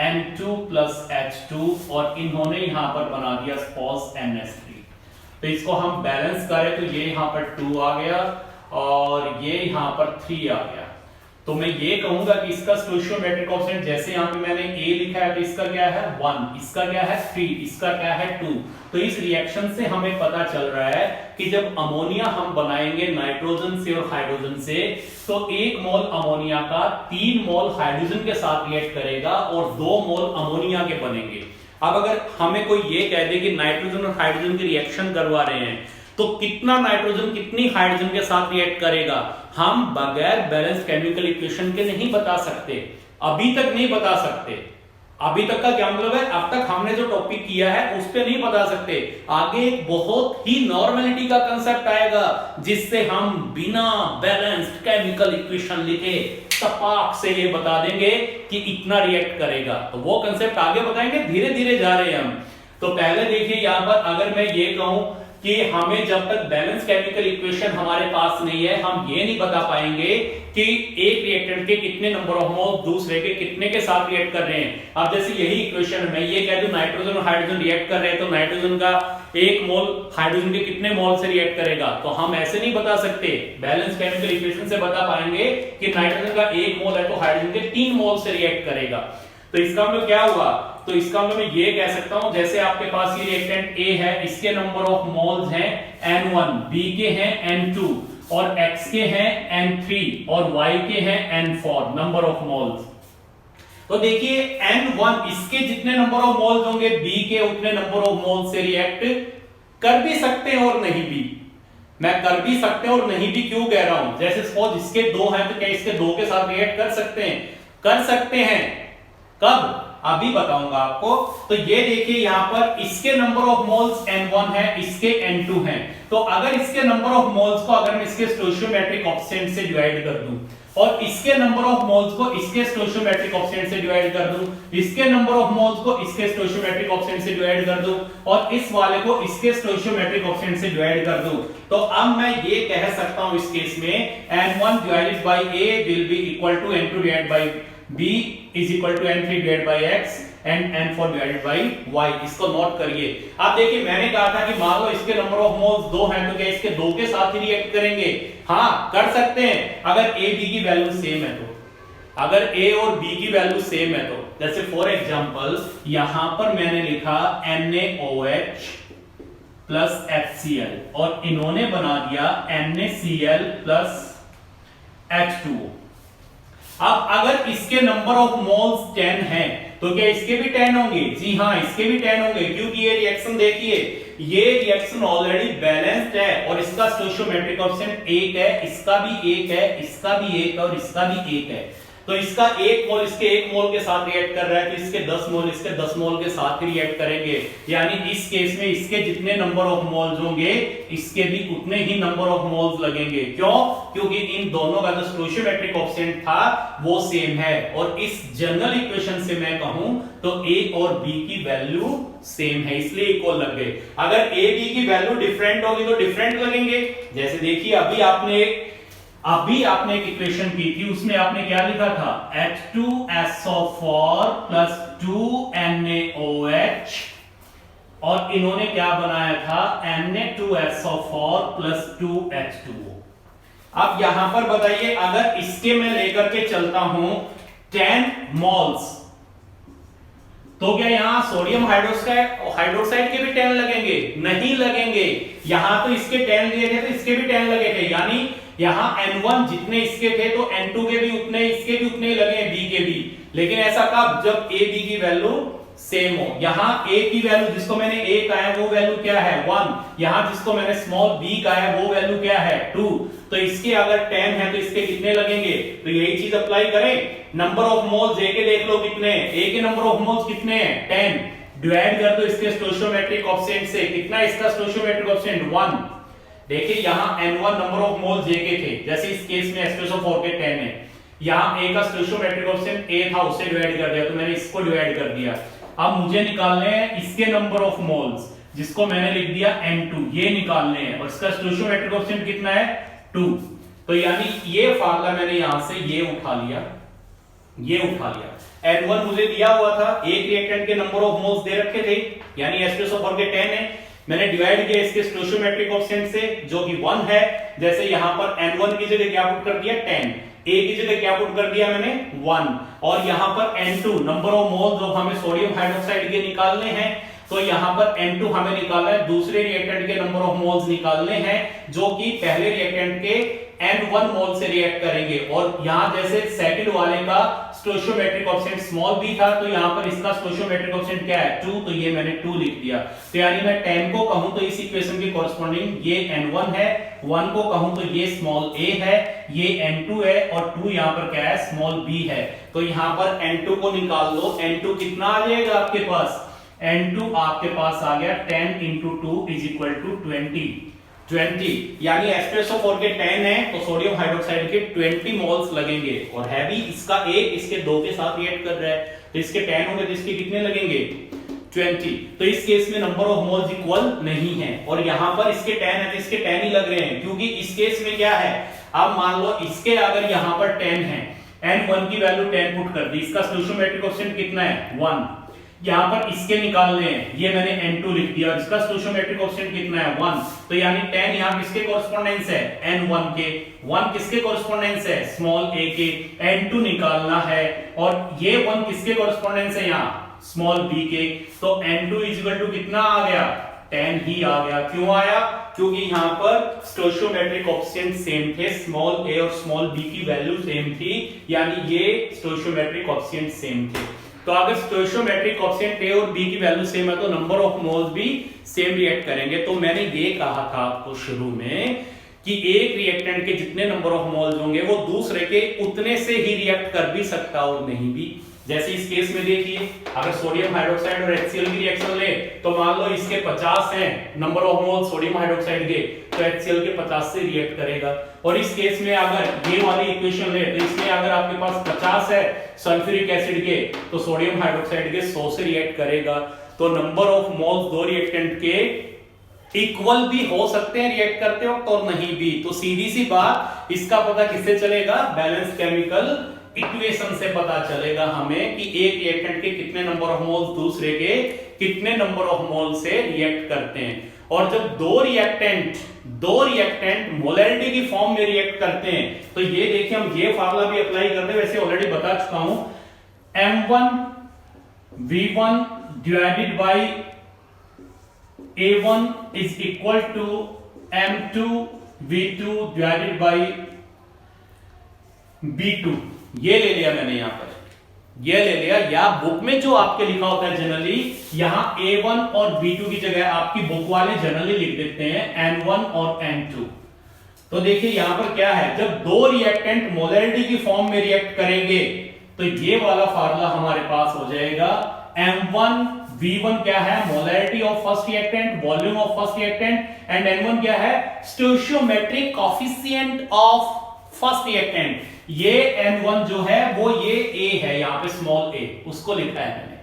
N2 प्लस H2 और इन्होंने यहां पर बना दिया सपोज NH3, तो इसको हम बैलेंस करें तो ये यहां पर 2 आ गया और ये यहां पर 3 आ गया। तो मैं ये कहूंगा कि इसका स्टोइचियोमेट्रिक कोएफिशिएंट जैसे यहां पे मैंने A लिखा है तो इसका क्या है 1, इसका क्या है 3, इसका क्या है 2। तो इस रिएक्शन से हमें पता चल रहा है कि जब अमोनिया हम बनाएंगे नाइट्रोजन से और हाइड्रोजन से, तो 1 मोल अमोनिया का 3 मोल हाइड्रोजन के साथ रिएक्ट करेगा और 2 मोल अमोनिया के बनेंगे। अब अगर हमें कोई ये कह दे कि नाइट्रोजन और हाइड्रोजन की रिएक्शन करवा रहे हैं तो कितना नाइट्रोजन कितनी हाइड्रोजन के साथ रिएक्ट करेगा, हम बगैर बैलेंस केमिकल इक्वेशन के नहीं बता सकते, अभी तक नहीं बता सकते। अभी तक का क्या मतलब है, अब तक हमने जो टॉपिक किया है उस पे नहीं बता सकते। आगे एक बहुत ही नॉर्मलिटी का कंसेप्ट आएगा जिससे हम बिना बैलेंस्ड केमिकल इक्वेशन लिखे तपाक से ये बता देंगे कि इतना रिएक्ट करेगा। तो वो कंसेप्ट आगे बताएंगे, धीरे धीरे जा रहे हैं हम। तो पहले देखिए यहां पर अगर मैं ये कहूं कि हमें जब तक बैलेंस केमिकल इक्वेशन हमारे पास नहीं है हम ये नहीं बता पाएंगे कि एक रिएक्टेंट के कितने नंबर ऑफ मोल दूसरे के कितने के साथ रिएक्ट कर रहे हैं। अब जैसे यही इक्वेशन मैं ये कह दूं नाइट्रोजन और हाइड्रोजन रिएक्ट कर रहे हैं तो नाइट्रोजन का 1 मोल हाइड्रोजन के कितने मोल से रिएक्ट करेगा, तो हम ऐसे नहीं बता सकते। बैलेंस केमिकल इक्वेशन से बता पाएंगे कि नाइट्रोजन का 1 मोल है तो हाइड्रोजन के 3 मोल से रिएक्ट करेगा। तो इसका मतलब क्या हुआ, तो इसका मतलब मैं ये कह सकता हूं जैसे आपके पास ये रिएक्टेंट A है, इसके नंबर ऑफ मोल्स हैं N1, B के हैं N2 और X के हैं N3 और Y के हैं N4 नंबर ऑफ मोल्स। तो देखिए N1 इसके जितने नंबर ऑफ मोल्स होंगे B के उतने नंबर ऑफ मोल्स से रिएक्ट कर भी सकते हैं और नहीं भी। मैं कर भी सकते हैं और नहीं भी क्यों कह रहा हूं, जैसे सपोज इसके 2 हैं तो क्या इसके 2 के साथ रिएक्ट कर सकते हैं, कर सकते हैं। कब, अभी बताऊंगा आपको। तो ये देखिए यहां पर इसके नंबर ऑफ मोल्स N1 है, इसके N2 हैं। तो अगर इसके नंबर ऑफ मोल्स को अगर मैं इसके स्टोइचियोमेट्रिक कोएफिशिएंट से डिवाइड कर दूं और इसके नंबर ऑफ मोल्स को इसके स्टोइचियोमेट्रिक कोएफिशिएंट से डिवाइड कर दूं, इसके नंबर ऑफ मोल्स को इसके स्टोइचियोमेट्रिक कोएफिशिएंट से डिवाइड कर दूं और इस वाले को इसके स्टोइचियोमेट्रिक कोएफिशिएंट से डिवाइड कर दूं, तो अब मैं ये कह सकता हूं इस केस में N1 divided by A will be equal to N2 divided by B is equal to N3 divided by X and N4 divided by Y। इसको नोट करिए। आप देखिए मैंने कहा था कि मान लो इसके नंबर ऑफ मोल्स 2 हैं तो क्या इसके 2 के साथ ही रिएक्ट करेंगे, हाँ कर सकते हैं अगर A B की वैल्यू सेम है तो। अगर A और B की वैल्यू सेम है तो जैसे फॉर एग्जांपल यहां पर मैंने लिखा NaOH प्लस HCl और इन्होंने बना दिया NaCl प्लस H2O। अब अगर इसके नंबर ऑफ मोल्स 10 हैं तो क्या इसके भी 10 होंगे, जी हां इसके भी 10 होंगे, क्योंकि ये रिएक्शन देखिए ये रिएक्शन ऑलरेडी बैलेंस्ड है और इसका स्टोइचियोमेट्रिक कोएफिशिएंट 1 है, इसका भी 1 है, इसका भी 1 है और इसका भी 1 है। तो इसका 1 मोल इसके 1 मोल के साथ रिएक्ट कर रहा है तो इसके 10 मोल इसके 10 मोल के साथ ही रिएक्ट करेंगे। यानी इस केस में इसके जितने नंबर ऑफ मोल्स होंगे इसके भी उतने ही नंबर ऑफ मोल्स लगेंगे। क्यों, क्योंकि इन दोनों का जो स्टोइचियोमेट्रिक कोएफिशिएंट था वो सेम है। और इस जनरल इक्वेशन से मैं कहूं तो A और B की वैल्यू सेम है इसलिए इक्वल लग गए। अगर A B की वैल्यू डिफरेंट होगी तो डिफरेंट लगेंगे। जैसे देखिए अभी आपने एक इक्वेशन की थी उसमें आपने क्या लिखा था H2SO4 प्लस 2NaOH और इन्होंने क्या बनाया था Na2SO4 प्लस 2H2O। अब यहां पर बताइए अगर इसके मैं लेकर के चलता हूं 10 मोल्स तो क्या यहां सोडियम हाइड्रोक्साइड के भी 10 लगेंगे, नहीं लगेंगे। यहां तो इसके 10 लिए थे तो इसके भी 10 लगे थे, यानी यहां N1 जितने इसके थे तो N2 के भी उतने इसके भी उतने ही लगे हैं, B के भी। लेकिन ऐसा कब, जब A B की वैल्यू सेम हो। यहां A की वैल्यू जिसको मैंने A कहा है वो वैल्यू क्या है 1, यहां जिसको मैंने स्मॉल b कहा है वो वैल्यू क्या है 2। तो इसके अगर 10 है तो इसके कितने लगेंगे, तो यही चीज अप्लाई करें। नंबर ऑफ मोल्स A के देख लो कितने हैं, A के नंबर ऑफ मोल्स कितने हैं 10, डिवाइड कर दो इसके स्टोइचियोमेट्रिक कोएफिशिएंट से, कितना इसका स्टोइचियोमेट्रिक कोएफिशिएंट 1। देखिए यहां N1 number of moles A के थे, जैसे इस केस में H2SO4 के 10 है, यहां A का स्टोइचियोमेट्रिक कोएफिशिएंट A था उससे डिवाइड कर दिया तो मैंने इसको डिवाइड कर दिया। अब मुझे निकालने हैं इसके नंबर ऑफ मोल्स, जिसको मैंने लिख दिया N2, ये निकालने हैं, और इसका स्टोइचियोमेट्रिक कोएफिशिएंट कितना है 2। तो यानी ये फार्मूला मैंने यहां से ये उठा लिया, N1 मुझे दिया हुआ था, एक रिएक्टेंट के नंबर ऑफ मोल्स दे रखे थे, यानी H2SO4 के 10 है, मैंने डिवाइड किया इसके स्टोइचियोमेट्रिक कोएफिशिएंट से जो कि 1 है। जैसे यहां पर N1 की जगह क्या पुट कर दिया 10, A की जगह क्या पुट कर दिया मैंने 1, और यहां पर N2 नंबर ऑफ मोल्स जो हमें सोडियम हाइड्रोक्साइड के निकालने हैं, तो यहां पर N2 हमें निकालना है, दूसरे रिएक्टेंट के नंबर ऑफ मोल्स निकालने हैं जो कि पहले रिएक्टेंट के N1 मोल से रिएक्ट करेंगे। और यहां जैसे सेकंड वाले का स्टोइचियोमेट्रिक कोएफिशिएंट स्मॉल b था, तो यहां पर इसका स्टोइचियोमेट्रिक कोएफिशिएंट क्या है 2, तो ये मैंने 2 लिख दिया। तो यानी मैं 10 को कहूं तो इस इक्वेशन के कॉरस्पॉन्डिंग ये N1 है, 1 को कहूं तो ये स्मॉल a है, ये N2 है, और 2 यहां पर क्या है स्मॉल b है। तो यहां पर N2 को निकाल लो, N2 कितना आ जाएगा आपके पास, N2 आपके पास आ गया 10 × 2 = 20, यानी H2SO4 के 10 है तो सोडियम हाइड्रोक्साइड के 20 मोल्स लगेंगे, और है भी इसका एक इसके 2 के साथ रिएक्ट कर रहा है, तो इसके 10 होंगे तो इसके कितने लगेंगे 20। तो इस केस में नंबर ऑफ मोल्स इक्वल नहीं है, और यहां पर इसके 10 है तो इसके 10 ही लग रहे हैं, क्योंकि इस केस में क्या है, अब मान लो इसके अगर यहां पर 10 है, N1 की वैल्यू 10 पुट कर दी, इसका स्टोइचियोमेट्रिक कोएफिशिएंट कितना है 1, यहां पर इसके निकालने हैं, ये मैंने N2 लिख दिया, और इसका स्टोइचियोमेट्रिक कोएफिशिएंट कितना है 1, तो यानी 10 यहां किसके कॉरस्पॉन्डेंस है N1 के, 1 किसके कॉरस्पॉन्डेंस है स्मॉल a के, N2 निकालना है, और ये 1 किसके कॉरस्पॉन्डेंस है यहां स्मॉल b के, तो N2 = कितना आ गया 10 ही आ गया। क्यों आया, क्योंकि यहां पर स्टोइचियोमेट्रिक कोएफिशिएंट सेम थे, स्मॉल a और स्मॉल b की वैल्यू सेम थी, यानी ये स्टोइचियोमेट्रिक कोएफिशिएंट सेम थे। तो अगर स्टोइचियोमेट्रिक कोएफिशिएंट a और b की वैल्यू सेम है तो नंबर ऑफ मोल्स भी सेम रिएक्ट करेंगे। तो मैंने ये कहा था आपको शुरू में कि एक रिएक्टेंट के जितने नंबर ऑफ मोल्स होंगे वो दूसरे के उतने से ही रिएक्ट कर भी सकता और नहीं भी। जैसे इस केस में देखिए, अगर सोडियम हाइड्रोक्साइड और HCl की रिएक्शन ले तो मान लो इसके 50 हैं number of moles sodium hydroxide के, तो HCl के 50 से रिएक्ट करेगा। और इस केस में अगर ये वाली इक्वेशन ले तो इसमें अगर आपके पास 50 है सल्फ्यूरिक एसिड के, तो सोडियम हाइड्रोक्साइड के 100 से रिएक्ट करेगा। तो नंबर ऑफ मोल्स दो रिएक्टेंट के इक्वल भी हो सकते हैं रिएक्ट करते वक्त और नहीं भी। तो सीधी सी बात, इसका पता किससे चलेगा, बैलेंस केमिकल इक्वेशन से पता चलेगा हमें कि एक रिएक्टेंट के कितने नंबर ऑफ मोल्स दूसरे के कितने नंबर ऑफ मोल से रिएक्ट करते हैं। और जब दो रिएक्टेंट मोलैरिटी की फॉर्म में रिएक्ट करते हैं तो ये देखिए, हम ये फार्मूला भी अप्लाई करते हैं, वैसे ऑलरेडी बता चुका हूं, M1V1 divided by A1 is equal to M2V2 divided by B2। ये ले लिया मैंने यहां पर, ये ले लिया, या बुक में जो आपके लिखा होता है जनरली, यहां A1 और B2 की जगह आपकी बुक वाले जनरली लिख देते हैं N1 और N2। तो देखिए यहां पर क्या है, जब दो रिएक्टेंट मोलैरिटी की फॉर्म में रिएक्ट करेंगे तो ये वाला फार्मूला हमारे पास हो जाएगा M1V1 क्या है, molarity of first reactant, volume of first reactant, and N1 क्या है, stoichiometric coefficient of first reactant. ये N1 जो है वो ये A है, यहां पे स्मॉल a उसको लिखा है मैंने,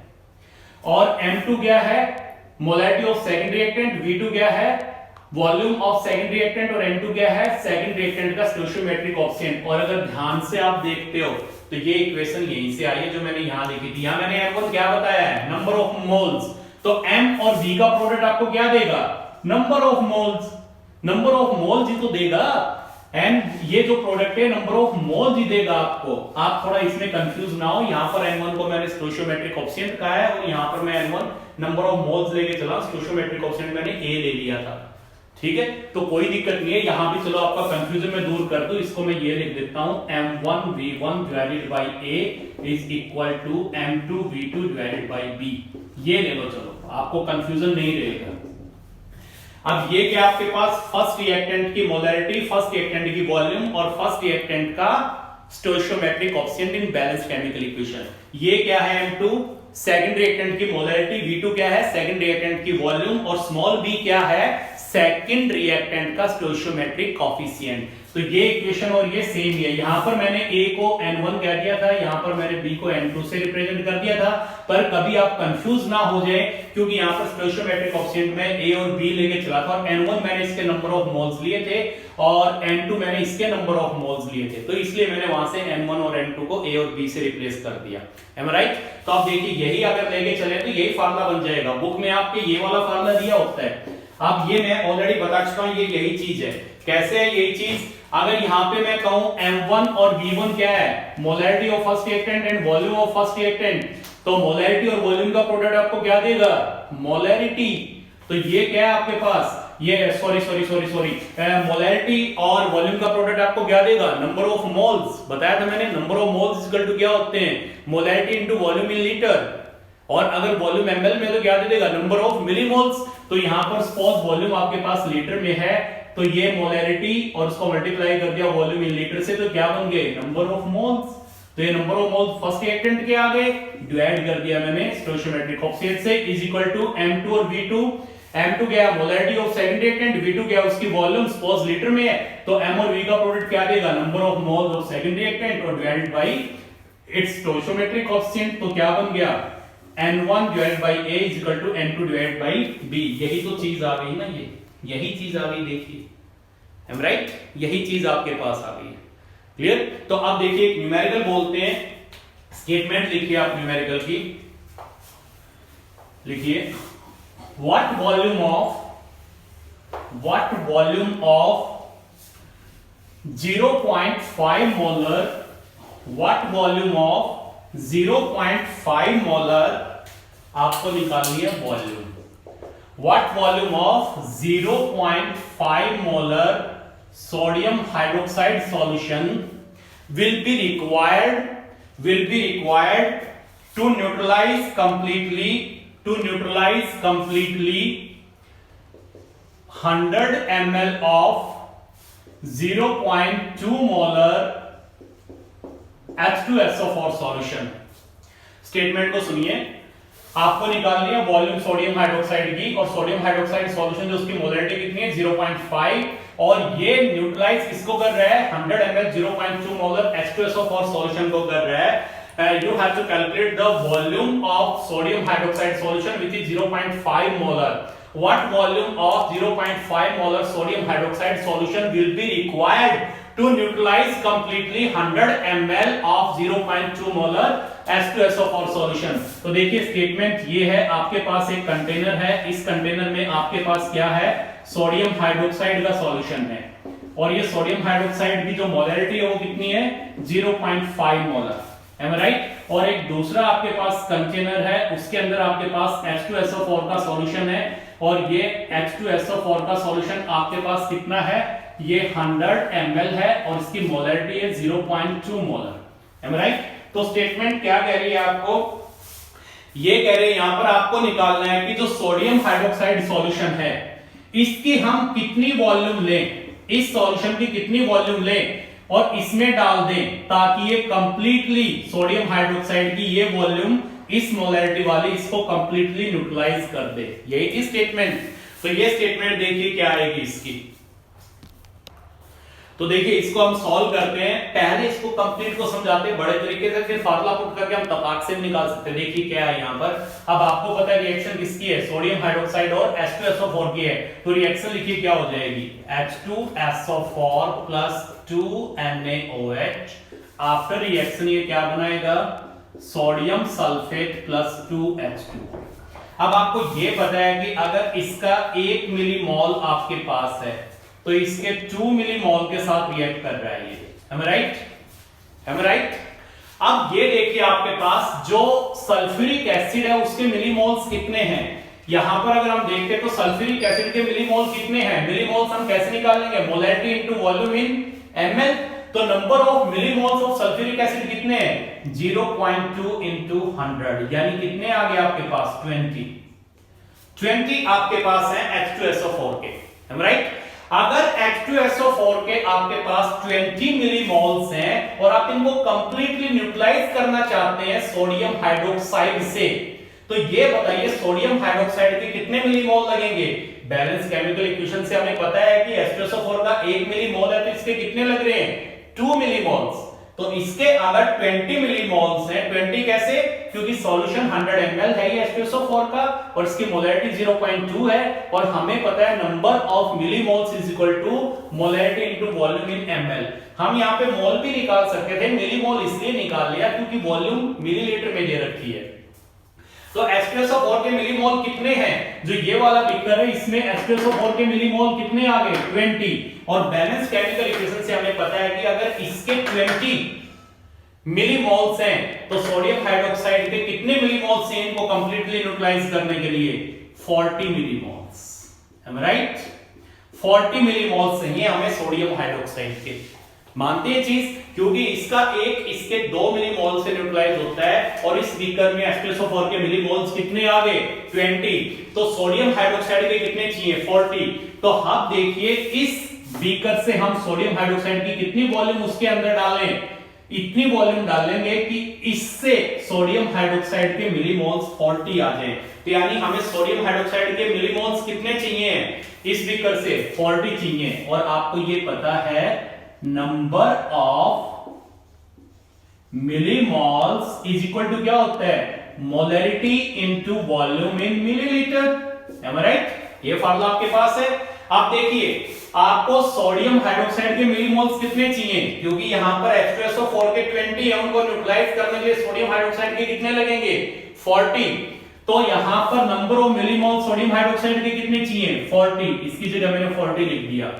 और M2 क्या है, molarity of second reactant, V2 क्या है, वॉल्यूम ऑफ सेकंड रिएक्टेंट, और N2 क्या है, सेकंड रिएक्टेंट का स्टोइचियोमेट्रिक कोएफिशिएंट। और अगर ध्यान से आप देखते हो तो ये इक्वेशन यहीं से आई है जो मैंने यहां लिखी थी। यहां मैंने M1 क्या बताया है, नंबर ऑफ मोल्स, तो M और V का प्रोडक्ट आपको क्या देगा, number of moles, number of moles ही तो देगा, एंड ये जो प्रोडक्ट है नंबर ऑफ मोल्स ही देगा आपको। आप थोड़ा इसमें कंफ्यूज ना हो, यहां पर N1 को मैंने स्टोइचियोमेट्रिक कोएफिशिएंट कहा है और यहां पर मैं N1 नंबर ऑफ मोल्स लेके चला, स्टोइचियोमेट्रिक कोएफिशिएंट मैंने A ले लिया था, ठीक है। तो कोई दिक्कत नहीं है, यहां भी चलो आपका कंफ्यूजन में दूर कर दूं, इसको मैं ये लिख देता हूं, M1V1 divided by A is equal to M2V2 divided by B। ये ले लो, चलो आपको कंफ्यूजन नहीं रहेगा। अब ये क्या आपके पास फर्स्ट रिएक्टेंट की मोलैरिटी, फर्स्ट रिएक्टेंट की वॉल्यूम और फर्स्ट रिएक्टेंट का stoichiometric coefficient in balance chemical equation. ये क्या है M2, सेकंड रिएक्टेंट की मोलैरिटी, V2 क्या है, सेकंड रिएक्टेंट की वॉल्यूम, और स्मॉल b क्या है, सेकंड रिएक्टेंट का स्टोइचियोमेट्रिक कोफिशिएंट। तो ये इक्वेशन और ये सेम ही है। यहां पर मैंने A को N1 कह दिया था, यहां पर मैंने B को N2 से रिप्रेजेंट कर दिया था, पर कभी आप कंफ्यूज ना हो जाए, क्योंकि यहां पर स्टोइचियोमेट्रिक कोफिशिएंट में A और B लेके चला था, और N1 मैंने इसके नंबर ऑफ मोल्स लिए थे और N2 मैंने इसके नंबर ऑफ मोल्स लिए थे, तो इसलिए मैंने वहां से N1 और N2 को A और B से रिप्लेस कर दिया। M I right? तो आप देखिए यही अगर लेके चले तो यही फार्मूला बन जाएगा। बुक में आपके ये वाला फार्मूला दिया होता है, अब ये मैं ऑलरेडी बता चुका हूं, ये यही चीज है। कैसे है यही चीज? अगर यहां पे मैं कहूं M1 और V1 क्या है? Molarity of first reactant and volume of first reactant. तो मोलैरिटी और वॉल्यूम का प्रोडक्ट आपको क्या देगा? मोलैरिटी। तो ये क्या है आपके पास? ये सॉरी मोलैरिटी और वॉल्यूम का प्रोडक्ट आपको क्या देगा? Number of moles. बताया था मैंने, number of moles equal to क्या होते हैं? Molarity into volume in litre, और अगर वॉल्यूम ml में तो क्या दे देगा? Number of millimoles. तो यहां पर सपोज वॉल्यूम आपके पास लीटर में है, तो ये मोलैरिटी और उसको मल्टीप्लाई कर दिया वॉल्यूम इन लीटर से, तो क्या बन गए? Number of moles. तो ये number of moles first reactant के आ गए, डिवाइड कर दिया मैंने स्टोइचियोमेट्रिक कोएफिशिएंट से, इज इक्वल टू M2 और V2। M2 गया molarity of second reactant, V2 गया उसकी वॉल्यूम, सपोज लीटर में है, तो M और V का प्रोडक्ट क्या देगा? Number of moles of second reactant, और divided by its stoichiometric coefficient. तो क्या बन गया? N1 divided by A is equal to N2 divided by B। यही तो चीज आ गई ना, यही चीज आ गई, देखिए एम राइट? यही चीज आपके पास आ गई है। क्लियर? तो अब देखिए एक न्यूमेरिकल बोलते हैं, स्टेटमेंट लिखिए आप न्यूमेरिकल की, लिखिए what volume of 0.5 molar, what volume of 0.5 molar आपको निकालनी है volume. What volume of 0.5 molar sodium hydroxide solution will be required to neutralize completely 100 ml of 0.2 molar H2SO4 solution. Statement को सुनिए, आपको निकालनी है वॉल्यूम सोडियम हाइड्रोक्साइड की, और सोडियम हाइड्रोक्साइड सॉल्यूशन जो उसकी मोलैरिटी कितनी है? 0.5, और ये न्यूट्रलाइज किसको कर रहा है? 100 ml 0.2 मोलर H2SO4 सॉल्यूशन को कर रहा है। You have to calculate the volume of sodium hydroxide solution which is 0.5 molar. What volume of 0.5 molar sodium hydroxide solution will be required to neutralize completely 100 ml of 0.2 molar H2SO4 solution? तो देखिए statement ये है, आपके पास एक container है, इस container में आपके पास क्या है? सोडियम हाइड्रोक्साइड का सॉल्यूशन है, और ये सोडियम हाइड्रोक्साइड की जो मोलैरिटी है वो कितनी है? 0.5 मोलर। Am right? और एक दूसरा आपके पास कंटेनर है, उसके अंदर आपके पास H2SO4 का सॉल्यूशन है, और ये H2SO4 का सॉल्यूशन आपके पास कितना है? ये 100 ml है, और इसकी मोलैरिटी है 0.2 मोलर। Am right? तो स्टेटमेंट क्या कह रही है आपको? ये कह रहे हैं यहां पर आपको निकालना है कि जो सोडियम हाइड्रोक्साइड सॉल्यूशन है, इसकी हम कितनी वॉल्यूम लें, इस सॉल्यूशन की कितनी वॉल्यूम लें और इसमें डाल दें, ताकि ये कंप्लीटली सोडियम हाइड्रोक्साइड की ये वॉल्यूम इस मोलैरिटी वाली इसको कंप्लीटली न्यूट्रलाइज कर दे। यही थी स्टेटमेंट। तो ये स्टेटमेंट देखिए क्या आएगी इसकी। तो देखिए इसको हम सॉल्व करते हैं, पहले इसको कंप्लीट को समझाते हैं बड़े तरीके से, फिर फार्मूला पुट करके हम तपाक से निकाल सकते हैं। देखिए क्या है यहाँ पर, अब आपको पता है रिएक्शन किसकी है? सोडियम हाइड्रोक्साइड और H2SO4 की है। तो रिएक्शन लिखिए क्या हो जाएगी? H2SO4 plus 2NaOH। After reaction ये क्या बनाएगा? Sodium sulphate plus 2H2। अब आपको ये पता है कि अगर इसका 1 मिलीमोल आपके पास है, तो इसके 2 मिलीमोल के साथ रिएक्ट कर रहा है ये। Am I right? Am I right? अब ये देखिए आपके पास जो सल्फ्यूरिक एसिड है उसके मिलीमोल्स कितने हैं? यहां पर अगर हम देखते हैं तो सल्फ्यूरिक एसिड के मिलीमोल कितने हैं? मिलीमोल्स हम कैसे निकालेंगे? Molarity into volume in ml। तो number of millimoles of sulphuric acid कितने हैं? 0.2 इनटू 100, यानी कितने आ गए आपके पास? 20 आपके पास है H2SO4 के। Am I right? अगर H2SO4 के आपके पास 20 मिलीमोल्स हैं और आप इनको कंप्लीटली न्यूट्रलाइज करना चाहते हैं सोडियम हाइड्रोक्साइड से, तो ये बताइए सोडियम हाइड्रोक्साइड के कितने मिलीमोल लगेंगे? बैलेंस केमिकल इक्वेशन से हमें पता है कि H2SO4 का 1 मिलीमोल है तो इसके कितने लग रहे हैं 2 मिलीमोल्स। तो इसके अगर 20 मिलीमोल्स हैं, 20 कैसे, क्योंकि सॉल्यूशन 100 ml है ये H2SO4 का और इसकी मोलैरिटी 0.2 है और हमें पता है number of millimoles is equal to molarity into volume in ml। हम यहाँ पे मोल भी निकाल सकते थे, मिलीमोल इसलिए निकाल लिया क्योंकि वॉल्यूम मिलीलीटर में दे रखी है। तो H2SO4 के मिलीमोल कितने हैं, जो ये वाला बीकर है इसमें H2SO4 के मिलीमोल कितने आ गए 20 और बैलेंस केमिकल इक्वेशन से हमें पता है कि अगर इसके 20 मिलीमोल्स हैं तो सोडियम हाइड्रोक्साइड के कितने मिलीमोल्स हैं इनको कंप्लीटली न्यूट्रलाइज करने के लिए 40 मिलीमोल्स, एम राइट 40 मिलीमोल्स चाहिए हमें सोडियम हाइड्रोक्साइड के। मानते हैं चीज, क्योंकि इसका एक इसके 2 मिलीमोल से न्यूट्रलाइज होता है और इस बीकर में H2SO4 के मिलीमोल्स कितने आ गए 20, तो सोडियम हाइड्रोक्साइड के कितने चाहिए 40। तो आप देखिए इस बीकर से हम सोडियम हाइड्रोक्साइड की कितनी वॉल्यूम उसके अंदर डालें, इतनी वॉल्यूम डालेंगे कि इससे सोडियम हाइड्रोक्साइड के मिलीमोल्स 40 आ जाए। तो यानी हमें सोडियम हाइड्रोक्साइड के मिलीमोल्स कितने चाहिए इस बीकर से 40 चाहिए। और आपको ये पता है number of millimoles is equal to क्या होता है molarity into volume in millilitre, am I right. ये फार्मूला आपके पास है। आप देखिए आपको सोडियम हाइड्रोक्साइड के मिलीमोल्स कितने चाहिए, क्योंकि यहां पर H2SO4 के 20 है, उनको न्यूट्रलाइज करने के लिए सोडियम हाइड्रोक्साइड के कितने लगेंगे 40। तो यहां पर number of millimole sodium hydroxide के कितने चाहिए 40, इसकी जगह मैंने 40 लिख दिया।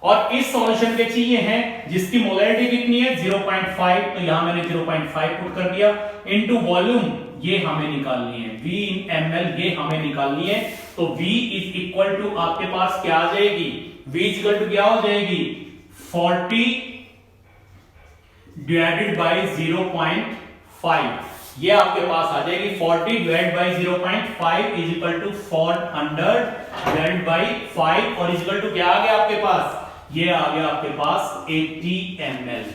और इस सॉल्यूशन के चाहिए हैं जिसकी मोलैरिटी कितनी है 0.5, तो यहां मैंने 0.5 पुट कर दिया इनटू वॉल्यूम, ये हमें निकालनी है V in ml, ये हमें निकालनी है। तो V इज इक्वल टू आपके पास क्या आ जाएगी, V इज इक्वल टू क्या हो जाएगी 40 डिवाइडेड बाय 0.5, ये आपके पास आ जाएगी 40 divide by 0.5 is equal to 400 divide by 5 और इज इक्वल टू क्या आ गया आपके पास, ये आ गया आपके पास 80 ml।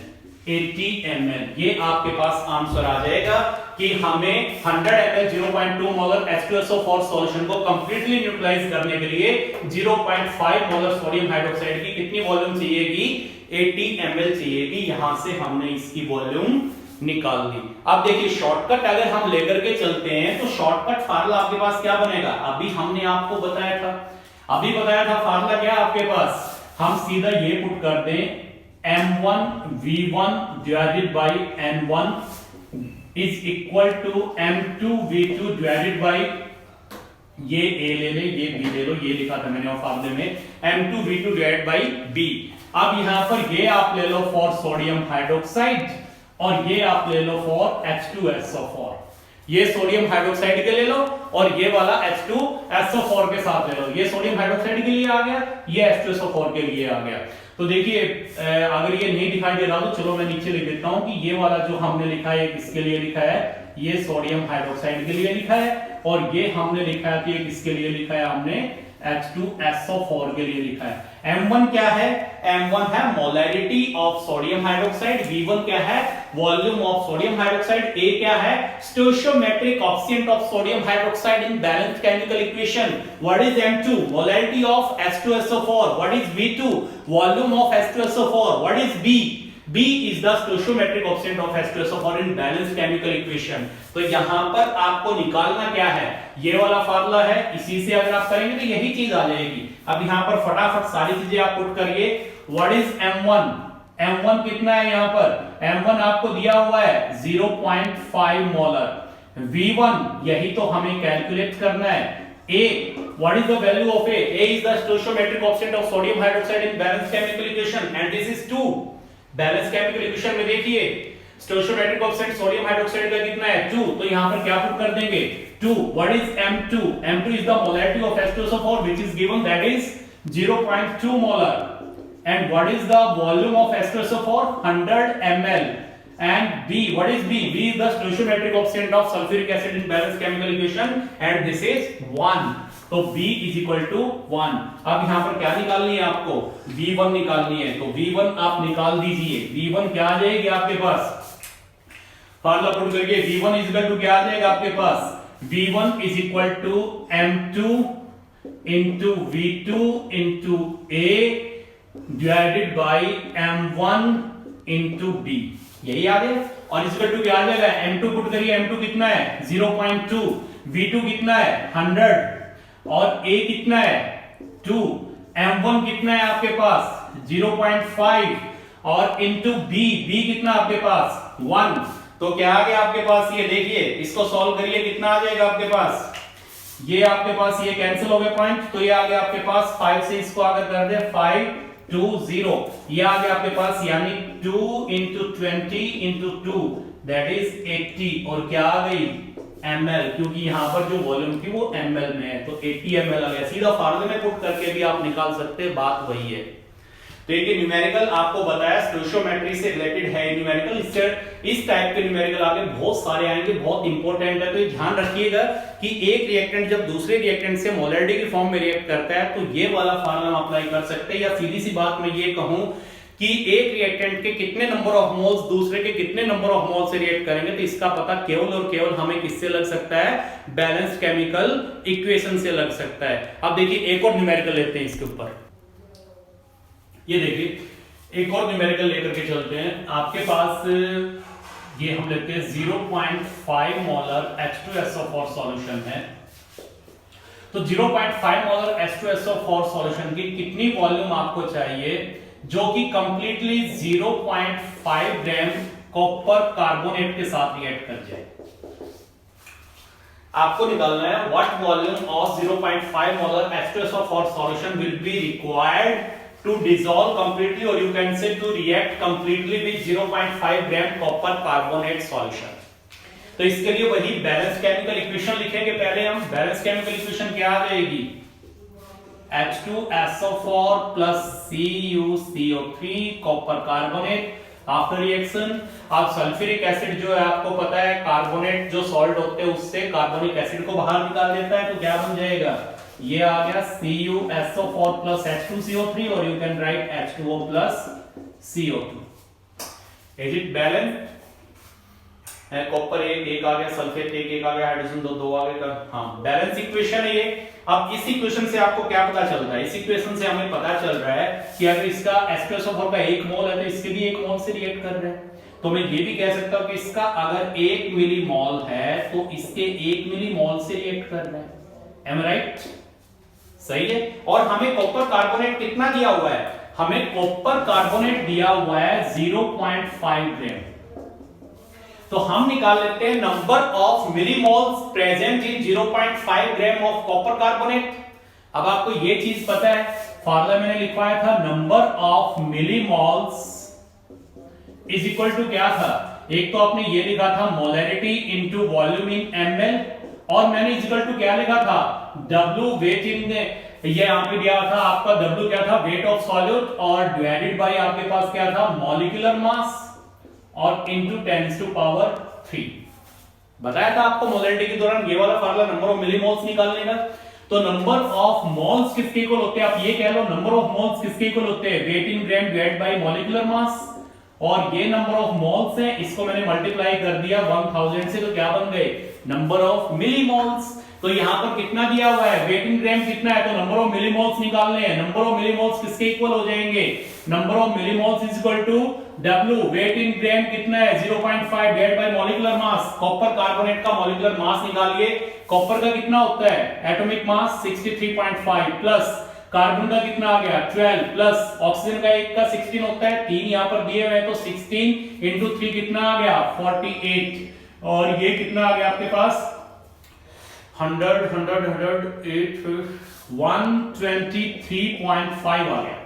80 ml ये आपके पास आंसर आ जाएगा कि हमें 100 ml 0.2 मोलर H2SO4 सॉल्यूशन को कंप्लीटली न्यूट्रलाइज करने के लिए 0.5 मोलर सोडियम हाइड्रोक्साइड की कितनी वॉल्यूम चाहिएगी 80 ml चाहिएगी। यहां से हमने इसकी वॉल्यूम निकाल दी। अब देखिए शॉर्टकट अगर हम लेकर के चलते हैं तो शॉर्टकट फार्मूला आपके पास क्या बनेगा, अभी हमने आपको बताया था फार्मूला क्या आपके पास, हम सीधा ये पुट कर दें M1 V1 divided by N1 is equal to M2 V2 divided by, ये A ले ले ये B ले लो, ये लिखा था मैंने फार्मूले में M2 V2 divided by B। अब यहां पर ये आप ले लो फॉर सोडियम हाइड्रोक्साइड और ये आप ले लो फॉर H2SO4, ये सोडियम हाइड्रोक्साइड के ले लो और ये वाला H2SO4 के साथ ले लो, ये सोडियम हाइड्रोक्साइड के लिए आ गया, ये H2SO4 के लिए आ गया। तो देखिए अगर ये नहीं दिखाई दे रहा तो चलो मैं नीचे लिख देता हूं कि ये वाला जो हमने लिखा है किसके लिए लिखा है, ये सोडियम हाइड्रोक्साइड के लिए लिखा है और ये हमने लिखा है कि किसके लिए लिखा है, हमने H2SO4 के लिए लिखा है। M1 क्या है, M1 है molarity of sodium hydroxide, V1 क्या है volume of sodium hydroxide, A क्या है stoichiometric coefficient of sodium hydroxide in balanced chemical equation, what is M2 molarity of H2SO4, what is V2 volume of H2SO4, what is B is the stoichiometric coefficient of H2SO4 in balanced chemical equation। तो यहां पर आपको निकालना क्या है, ये वाला formula है, इसी से अगर आप करेंगे तो यही चीज आ जाएगी। अब यहां पर फटाफट सारी चीजें आप पुट करिए। व्हाट इज M1, M1 कितना है यहाँ पर, M1 आपको दिया हुआ है 0.5 मोलर, V1 यही तो हमें कैलकुलेट करना है, A what is the value of A is the stoichiometric coefficient of sodium hydroxide in balanced chemical equation and this is 2। Balance chemical equation में देखिए स्टोइचियोमेट्रिक कोएफिशिएंट सोडियम हाइड्रोक्साइड का कितना है 2, तो यहां पर क्या पुट कर देंगे 2। What is M2, M2 is the molarity of H2SO4 which is given that is 0.2 molar and what is the volume of H2SO4 100 ml and B what is B is the stoichiometric coefficient of sulfuric acid in balanced chemical equation and this is 1, तो B is equal to 1। अब यहां पर क्या निकालनी है आपको V1 निकालनी है, तो V1 आप निकाल दीजिए, V1 क्या आ जाएगी आपके पास, फार्मूला पुट करके V1 इज इक्वल टू क्या आ जाएगा आपके पास, V1 is equal to M2 into V2 into A divided by M1 into B, यही आ गया। और इस टू क्या आ जाएगा, M2 पुट करिए, M2 कितना है 0.2, V2 कितना है 100 और A कितना है 2, M1 कितना है आपके पास 0.5 और इंटू B कितना आपके पास 1। तो क्या आ गया आपके पास, ये देखिए इसको सॉल्व करिए, कितना आ जाएगा आपके पास, ये आपके पास ये कैंसिल हो गए पॉइंट, तो ये आ गया आपके पास 5 से इसको अगर कर दे 5 2 0, ये आ गया आपके पास, यानी 2 इंटू 20 इंटू 2 दैट इज 80, और क्या आ गई ml, क्योंकि यहां पर जो वॉल्यूम थी वो ml में है, तो 80 ml आ गया। सीधा फार्मूले में पुट करके भी आप निकाल सकते हैं, बात वही है। तो ये न्यूमेरिकल आपको बताया स्टोइचियोमेट्री से रिलेटेड है न्यूमेरिकल, इस टाइप के न्यूमेरिकल आगे बहुत सारे आएंगे, बहुत इंपॉर्टेंट है। तो ये ध्यान रखिएगा कि एक रिएक्टेंट जब दूसरे रिएक्टेंट से मोलरिटी की फॉर्म में रिएक्ट करता है तो ये वाला फार्मूला अप्लाई कर सकते हैं, या सीधी सी बात मैं ये कहूं कि एक रिएक्टेंट के कितने नंबर ऑफ मोल्स दूसरे के कितने नंबर ऑफ मोल्स से रिएक्ट करेंगे, तो इसका पता केवल और केवल हमें किससे लग सकता है, बैलेंस्ड केमिकल इक्वेशन से लग सकता है। अब देखिए एक और न्यूमेरिकल लेते हैं इसके ऊपर, ये देखिए एक और न्यूमेरिकल लेकर के चलते हैं। आपके पास ये हम लेते हैं 0.5 मोलर H2SO4 सॉल्यूशन है। तो 0.5 मोलर H2SO4 सॉल्यूशन की कितनी वॉल्यूम आपको चाहिए जो कि कंप्लीटली 0.5 ग्राम कॉपर कार्बोनेट के साथ रिएक्ट कर जाए। आपको निकालना है what volume of 0.5 molar H2SO4 solution will be required to dissolve completely, or you can say to react completely with 0.5 gram copper carbonate solution। तो इसके लिए वही बैलेंस केमिकल इक्वेशन लिखेंगे। पहले हम बैलेंस केमिकल इक्वेशन क्या आ जाएगी, H2SO4 plus CuCO3 copper carbonate after reaction. अब सल्फ्यूरिक एसिड जो है आपको पता है कार्बोनेट जो सॉल्ट होते हैं उससे कार्बोनिक एसिड को बाहर निकाल देता है, तो क्या बन जाएगा, ये आ गया CuSO4 plus H2CO3, और you can write H2O plus CO2। Is it balance है, कॉपर एक आ गया, सल्फेट एक आ गया, हाइड्रोजन दो आ गया। हाँ बैलेंस इक्वेशन है ये। अब इस इक्वेशन से आपको क्या पता चल रहा है, इस इक्वेशन से हमें पता चल रहा है कि अगर इसका H2SO4 का 1 मोल है तो इसके भी 1 मोल से रिएक्ट कर रहे हैं। तो मैं ये भी कह सकता हूं कि इसका अगर 1 मिलीमोल है तो इसके 1 मिलीमोल से रिएक्ट कर रहे हैं। एम राइट, सही है। और हमें कॉपर कार्बोनेट कितना दिया हुआ है, हमें कॉपर कार्बोनेट दिया हुआ है 0.5 ग्राम। तो हम निकाल लेते हैं number of millimoles present in 0.5 gram of copper carbonate. अब आपको ये चीज पता है, फार्मूला मैंने लिखवाया था number of millimoles is equal to क्या था, एक तो आपने ये लिखा था molarity into volume in ml, और मैंने इक्वल टू क्या लिखा था W वेट इन, ये यहां पे दिया था आपका W क्या था, वेट ऑफ सॉल्यूट, और डिवाइडेड बाय आपके पास क्या था मॉलिक्यूलर मास, और इनटू 10⁻³ बताया था आपको मोलैरिटी के दौरान ये वाला फार्मूला नंबर ऑफ मिलीमोल्स निकालने का। तो नंबर ऑफ मोल्स किसके इक्वल होते हैं, आप ये कह लो नंबर ऑफ मोल्स किसके इक्वल होते हैं, weight in gram divided by molecular mass, और ये नंबर ऑफ मोल्स है, इसको मैंने मल्टीप्लाई कर दिया 1000 से, तो क्या बन गए नंबर ऑफ मिलीमोल्स। तो यहां पर कितना दिया हुआ है, वेट इन ग्राम कितना है, तो नंबर ऑफ मिलीमोल्स निकालने हैं। नंबर ऑफ मिलीमोल्स किसके इक्वल हो जाएंगे, number of millimoles is equal to W weight in gram कितना है 0.5 divided by molecular mass. Copper carbonate का मॉलिक्यूलर मास निकालिए, कॉपर का कितना होता है एटॉमिक मास 63.5 प्लस कार्बन का कितना आ गया 12 प्लस ऑक्सीजन का 1 का 16 होता है, 3 यहां पर दिए हुए हैं, तो 16 इंटू 3 कितना आ गया 48, और ये कितना आ गया आपके पास 100 123.5 आ गया,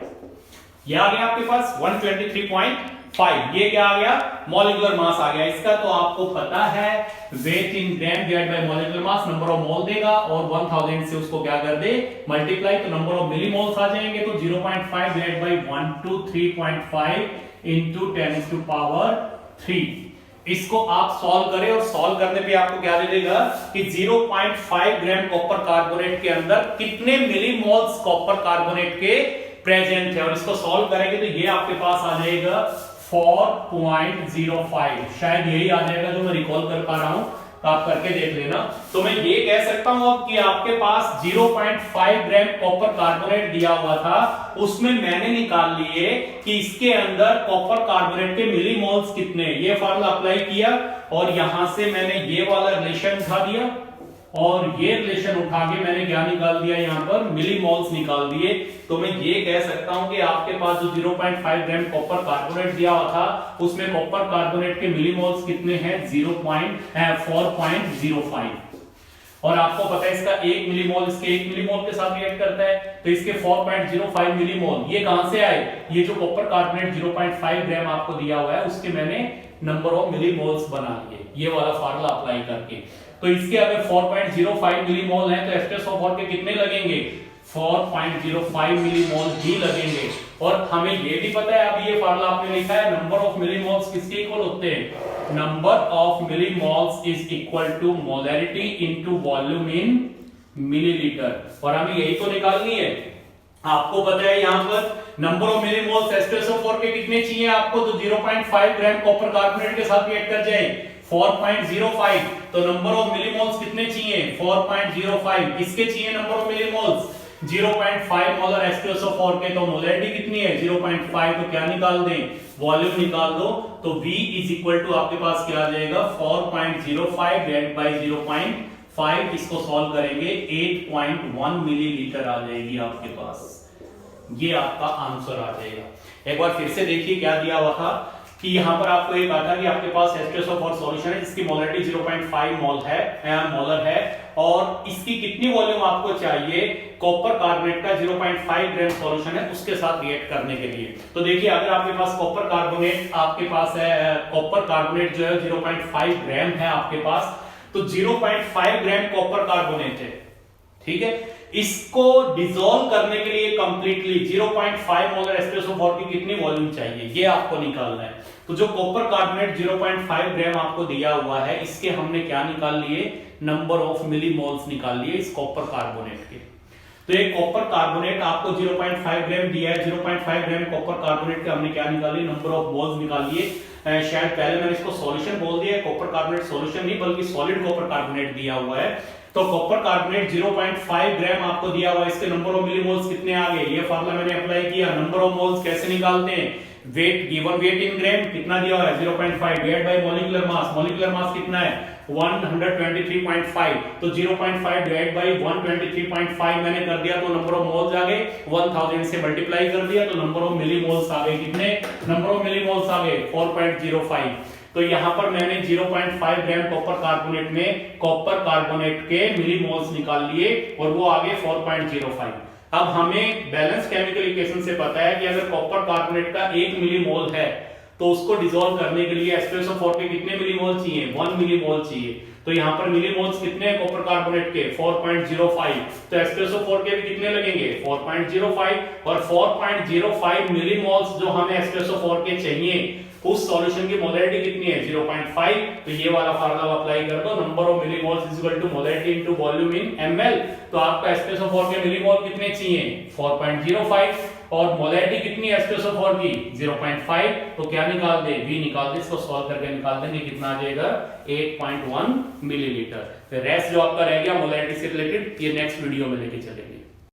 ये आ गया आपके पास 123.5, ये क्या आ गया मॉलिक्यूलर मास आ गया इसका। तो आपको पता है weight in gram divided by molecular mass number of mole देगा, और 1000 से उसको क्या कर दे मल्टीप्लाई, तो नंबर ऑफ मिलीमोल्स आ जाएंगे। तो 0.5 डिवाइडेड बाय 123.5 इनटू 10⁻³ इसको आप सॉल्व करें, और सॉल्व करने पे आपको क्या दे देगा कि 0.5 ग्राम कॉपर कार्बोनेट के अंदर कितने मिलीमोल्स कॉपर कार्बोनेट के प्रेजेंट है, और इसको सॉल्व करेंगे तो ये आपके पास आ जाएगा 4.05, शायद यही आ जाएगा जो मैं रिकॉल कर पा रहा हूं, आप करके देख लेना। तो मैं ये कह सकता हूं अब कि आपके पास 0.5 ग्राम कॉपर कार्बोनेट दिया हुआ था, उसमें मैंने निकाल लिए कि इसके अंदर कॉपर कार्बोनेट के मिलीमोल्स कितने, ये फार्मूला अप्लाई किया और यहां से मैंने ये वाला रिलेशन उठा दिया और ये रिलेशन उठा के मैंने क्या निकाल दिया, यहां पर मिलीमोल्स निकाल दिए। तो मैं ये कह सकता हूं कि आपके पास जो 0.5 ग्राम कॉपर कार्बोनेट दिया हुआ था उसमें कॉपर कार्बोनेट के मिलीमोल्स कितने हैं, 4.05। और आपको पता है इसका 1 मिलीमोल इसके 1 मिलीमोल के साथ रिएक्ट करता है, तो इसके 4.05 मिलीमोल ये कहां से आए, ये जो कॉपर कार्बोनेट 0.5 ग्राम आपको दिया हुआ है उसके मैंने नंबर ऑफ मिलीमोल्स बना लिए ये वाला फार्मूला अप्लाई करके। तो इसके अगर 4.05 मिलीमोल है तो H2SO4 के कितने लगेंगे, 4.05 मिलीमोल ही लगेंगे। और हमें ये भी पता है, अब ये फार्मूला आपने लिखा है, नंबर ऑफ मिलीमोल्स किसके इक्वल होते हैं, number of millimoles is equal to molarity into volume in millilitre. और हमें यही तो निकालनी है। आपको पता है यहां पर नंबर ऑफ मिलीमोल्स H2SO4 के कितने चाहिए आपको, तो 0.5 ग्राम कॉपर कार्बोनेट के साथ रिएक्ट कर जाए 4.05, तो नंबर ऑफ मिलीमोल्स कितने चाहिए 4.05, किसके चाहिए number of millimoles 0.5 molar H2SO4 के, तो मोलैरिटी कितनी है 0.5, तो क्या निकाल दें, वॉल्यूम निकाल दो। तो V इज इक्वल टू आपके पास क्या आ जाएगा 4.05 डिवाइड बाय 0.5, इसको सॉल्व करेंगे 8.1 मिलीलीटर आ जाएगी आपके पास, ये आपका आंसर आ जाएगा। एक बार फिर से देखिए क्या दिया हुआ था कि यहां पर आपको एक आता कि आपके पास H2SO4 सॉल्यूशन है जिसकी मोलैरिटी 0.5 मोलर है और इसकी कितनी वॉल्यूम आपको चाहिए, कॉपर कार्बोनेट का 0.5 ग्राम सॉल्यूशन है उसके साथ रिएक्ट करने के लिए। तो देखिए अगर आपके पास कॉपर कार्बोनेट आपके पास है, कॉपर कार्बोनेट जो है 0.5 ग्राम है आपके पास, तो 0.5 ग्राम कॉपर कार्बोनेट है, ठीक है। इसको डिसॉल्व करने के लिए कंप्लीटली 0.5 मोलर H2SO4 की कितनी वॉल्यूम चाहिए ये आपको निकालना है। तो जो कॉपर कार्बोनेट 0.5 ग्राम आपको दिया हुआ है इसके हमने क्या निकाल लिए, नंबर ऑफ मिलीमोल्स निकाल लिए इस कॉपर कार्बोनेट के। तो ये कॉपर कार्बोनेट आपको 0.5 ग्राम दिया है, 0.5 ग्राम कॉपर कार्बोनेट के हमने क्या निकाली, नंबर ऑफ मोल्स निकाल लिए। शायद पहले मैंने इसको सॉल्यूशन बोल दिया, कॉपर कार्बोनेट सॉल्यूशन नहीं बल्कि सॉलिड कॉपर कार्बोनेट दिया हुआ है। तो कॉपर कार्बोनेट 0.5 ग्राम आपको दिया हुआ है, इसके नंबर ऑफ मिलीमोल्स कितने आ गए, ये फार्मूला मैंने अप्लाई किया। नंबर ऑफ मोल्स कैसे निकालते हैं, wait given weight in gram कितना दिया हुआ है 0.5 डिवाइड बाय मॉलिक्यूलर मास कितना है 123.5, तो 0.5 डिवाइड बाय 123.5 मैंने कर दिया तो नंबर ऑफ मोल्स आ गए, 1000 से मल्टीप्लाई कर दिया तो नंबर ऑफ मिलीमोल्स आ गए कितने, नंबर ऑफ मिलीमोल्स आ गए 4.05। तो यहां पर मैंने 0.5 ग्राम कॉपर कार्बोनेट में कॉपर कार्बोनेट के मिलीमोल्स निकाल लिए और वो आ गए 4.05। अब हमें बैलेंस केमिकल इक्वेशन से पता है कि अगर कॉपर कार्बोनेट का 1 मिलीमोल है तो उसको डिसॉल्व करने के लिए H2SO4 के कितने मिलीमोल चाहिए, 1 मिलीमोल चाहिए। तो यहां पर मिलीमोल्स कितने हैं कॉपर कार्बोनेट के 4.05, तो H2SO4 के भी कितने लगेंगे 4.05, और 4.05 मिलीमोल्स जो हमें H2SO4 के चाहिए उस सॉल्यूशन की मोलैरिटी कितनी है 0.5, तो ये वाला फार्मूला अप्लाई कर दो, number of millimoles is equal to molarity into volume in ml। तो आपका H2SO4 के मिलीमोल कितने चाहिए 4.05 और मोलैरिटी कितनी है H2SO4 की 0.5, तो क्या निकाल दे V निकाल दे, इसको सॉल्व करके निकाल देंगे कितना आ जाएगा 8.1 मिलीलीटर। फिर रेस्ट जो आपका रह गया मोलैरिटी से रिलेटेड ये नेक्स्ट वीडियो में लेके चलेंगे।